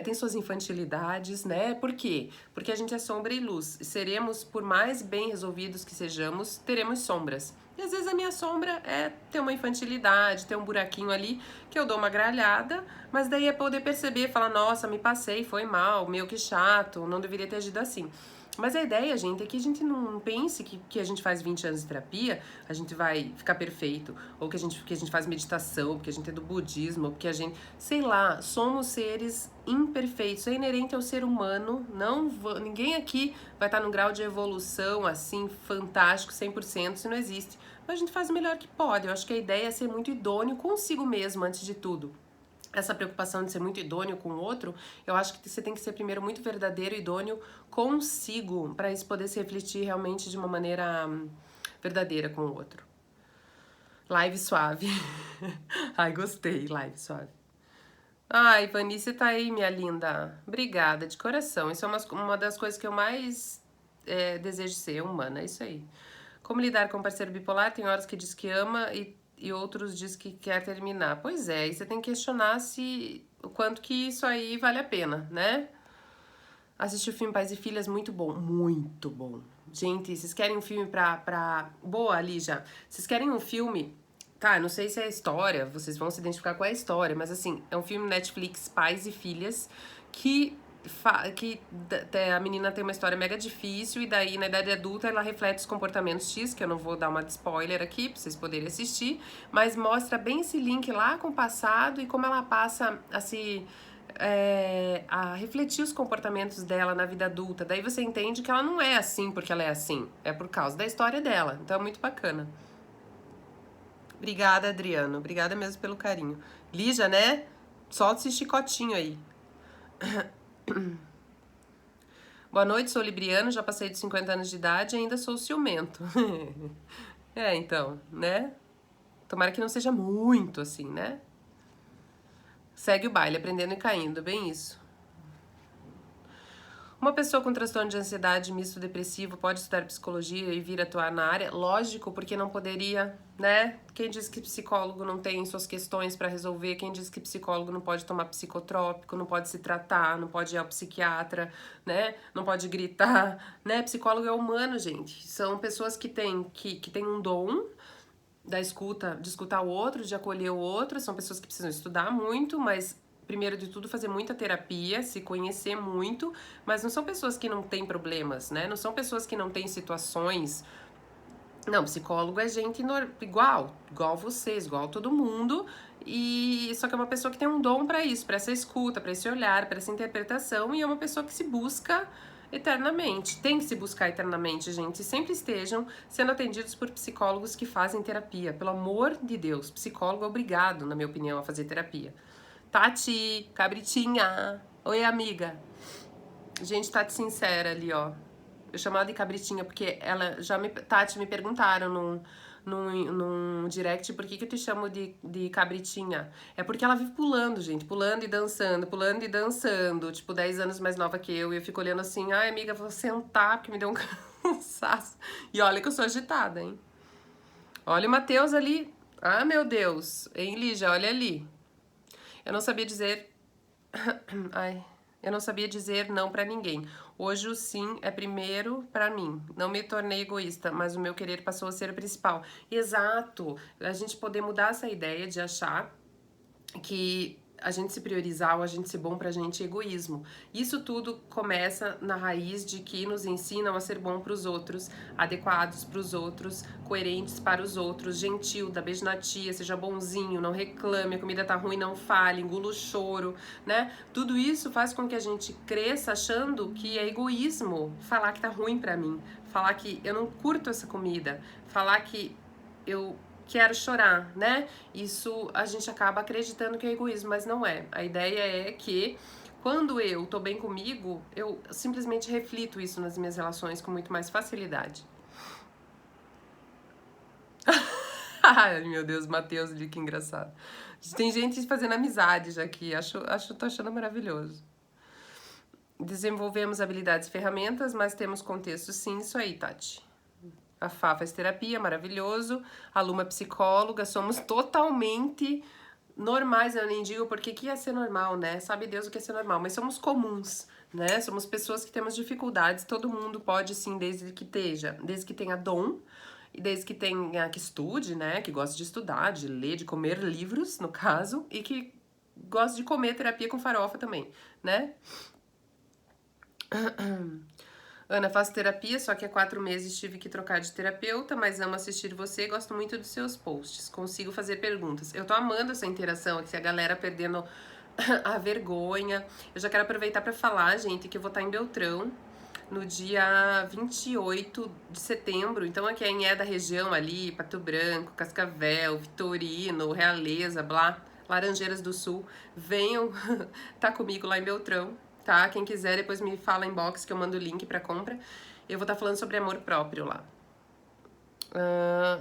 têm suas infantilidades, né? Por quê? Porque a gente é sombra e luz. Seremos, por mais bem resolvidos que sejamos, teremos sombras. E às vezes a minha sombra é ter uma infantilidade, ter um buraquinho ali que eu dou uma gralhada, mas daí é poder perceber, falar, nossa, me passei, foi mal, meu, que chato, não deveria ter agido assim. Mas a ideia, gente, é que a gente não pense que a gente faz 20 anos de terapia, a gente vai ficar perfeito, ou que a gente faz meditação, porque a gente é do budismo, ou porque a gente, sei lá, somos seres imperfeitos, é inerente ao ser humano, ninguém aqui vai estar num grau de evolução assim fantástico, 100%, isso não existe. Mas a gente faz o melhor que pode. Eu acho que a ideia é ser muito idôneo consigo mesmo antes de tudo. Essa preocupação de ser muito idôneo com o outro, eu acho que você tem que ser primeiro muito verdadeiro e idôneo consigo, para isso poder se refletir realmente de uma maneira verdadeira com o outro. Live suave. Ai, gostei, live suave. Ai, Vani, você tá aí, minha linda. Obrigada, de coração. Isso é uma das coisas que eu mais desejo ser, humana, é isso aí. Como lidar com um parceiro bipolar? Tem horas que diz que ama e outros diz que quer terminar. Pois é, e você tem que questionar se o quanto que isso aí vale a pena, né? Assisti o filme Pais e Filhas, muito bom, muito bom. Gente, vocês querem um filme Boa, Lígia. Vocês querem um filme... Tá, eu não sei se é a história, vocês vão se identificar com a história, mas assim, é um filme Netflix, Pais e Filhas, que a menina tem uma história mega difícil e daí na idade adulta ela reflete os comportamentos X, que eu não vou dar uma de spoiler aqui pra vocês poderem assistir, mas mostra bem esse link lá com o passado e como ela passa a refletir os comportamentos dela na vida adulta. Daí você entende que ela não é assim porque ela é assim, é por causa da história dela. Então é muito bacana. Obrigada, Adriano. Obrigada mesmo pelo carinho. Lígia, né? Solta esse chicotinho aí. Boa noite, sou libriano, já passei de 50 anos de idade e ainda sou ciumento. Então, né? Tomara que não seja muito assim, né? Segue o baile, aprendendo e caindo, bem isso. Uma pessoa com transtorno de ansiedade misto depressivo pode estudar psicologia e vir atuar na área? Lógico, porque não poderia, né? Quem diz que psicólogo não tem suas questões para resolver? Quem diz que psicólogo não pode tomar psicotrópico, não pode se tratar, não pode ir ao psiquiatra, né? Não pode gritar, né? Psicólogo é humano, gente. São pessoas que têm um dom da escuta, de escutar o outro, de acolher o outro. São pessoas que precisam estudar muito, mas primeiro de tudo fazer muita terapia, se conhecer muito, mas não são pessoas que não têm problemas, né? Não são pessoas que não têm situações. Não, psicólogo é gente igual vocês, igual todo mundo, e só que é uma pessoa que tem um dom para isso, para essa escuta, para esse olhar, para essa interpretação, e é uma pessoa que se busca eternamente. Tem que se buscar eternamente, gente. Sempre estejam sendo atendidos por psicólogos que fazem terapia. Pelo amor de Deus, psicólogo é obrigado, na minha opinião, a fazer terapia. Tati, cabritinha. Oi, amiga. Gente, Tati sincera ali, ó. Eu chamo ela de cabritinha porque ela já Tati, me perguntaram num direct por que eu te chamo de cabritinha. É porque ela vive pulando, gente. Pulando e dançando. Tipo, 10 anos mais nova que eu. E eu fico olhando assim, ai, amiga, vou sentar porque me deu um cansaço. E olha que eu sou agitada, hein? Olha o Matheus ali. Ah, meu Deus. Hein, Lígia, olha ali. Eu não sabia dizer... Ai... Eu não sabia dizer não pra ninguém. Hoje o sim é primeiro pra mim. Não me tornei egoísta, mas o meu querer passou a ser o principal. Exato. A gente poder mudar essa ideia de achar que a gente se priorizar ou a gente ser bom pra gente é egoísmo. Isso tudo começa na raiz de que nos ensinam a ser bom pros outros, adequados pros outros, coerentes para os outros, gentil, dá beijo na tia, seja bonzinho, não reclame, a comida tá ruim, não fale, engula o choro, né? Tudo isso faz com que a gente cresça achando que é egoísmo falar que tá ruim pra mim, falar que eu não curto essa comida, falar que eu quero chorar, né? Isso a gente acaba acreditando que é egoísmo, mas não é. A ideia é que quando eu tô bem comigo, eu simplesmente reflito isso nas minhas relações com muito mais facilidade. Ai, meu Deus, Matheus, que engraçado. Tem gente fazendo amizade já aqui, tô achando maravilhoso. Desenvolvemos habilidades e ferramentas, mas temos contexto sim, isso aí, Tati. A Fá faz terapia, maravilhoso. A Luma é psicóloga, somos totalmente normais. Eu nem digo porque que ia ser normal, né? Sabe Deus o que é ser normal, mas somos comuns, né? Somos pessoas que temos dificuldades. Todo mundo pode sim, desde que tenha dom, e desde que tenha que estude, né? Que goste de estudar, de ler, de comer livros, no caso, e que goste de comer terapia com farofa também, né? Ana, faço terapia, só que há 4 meses tive que trocar de terapeuta, mas amo assistir você, gosto muito dos seus posts. Consigo fazer perguntas. Eu tô amando essa interação aqui, a galera perdendo a vergonha. Eu já quero aproveitar para falar, gente, que eu vou estar em Beltrão no dia 28 de setembro. Então, quem é da região ali, Pato Branco, Cascavel, Vitorino, Realeza, blá, Laranjeiras do Sul, venham tá comigo lá em Beltrão, tá? Quem quiser, depois me fala em box que eu mando o link para compra. Eu vou estar falando sobre amor próprio lá.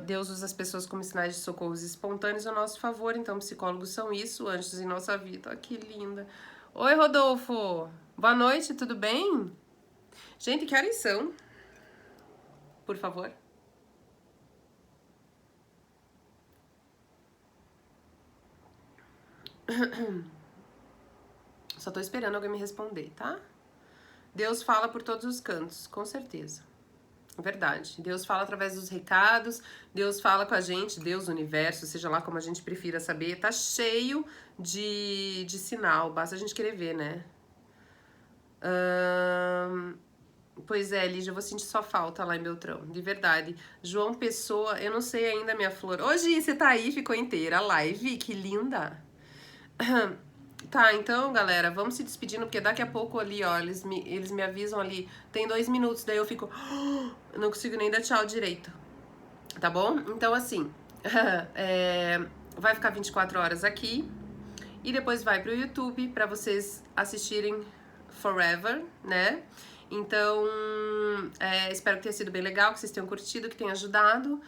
Deus usa as pessoas como sinais de socorros espontâneos a nosso favor, então psicólogos são isso, anjos em nossa vida. Que linda. Oi, Rodolfo. Boa noite, tudo bem? Gente, que horas são? Por favor. Só tô esperando alguém me responder, tá? Deus fala por todos os cantos, com certeza. Verdade. Deus fala através dos recados, Deus fala com a gente, Deus, o universo, seja lá como a gente prefira saber, tá cheio de sinal, basta a gente querer ver, né? Pois é, Lígia, eu vou sentir sua falta lá em Beltrão, de verdade. João Pessoa, eu não sei ainda, minha flor. Hoje você tá aí, ficou inteira a live, que linda. Tá, então, galera, vamos se despedindo, porque daqui a pouco ali, ó, eles me avisam ali, tem 2 minutos, daí eu fico, eu não consigo nem dar tchau direito, tá bom? Então, assim, vai ficar 24 horas aqui, e depois vai pro YouTube pra vocês assistirem forever, né? Então, espero que tenha sido bem legal, que vocês tenham curtido, que tenha ajudado.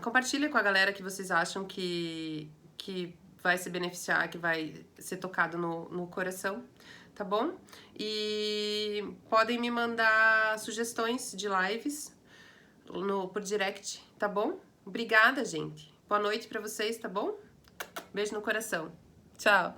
Compartilha com a galera que vocês acham que vai se beneficiar, que vai ser tocado no coração, tá bom? E podem me mandar sugestões de lives por direct, tá bom? Obrigada, gente. Boa noite pra vocês, tá bom? Beijo no coração. Tchau.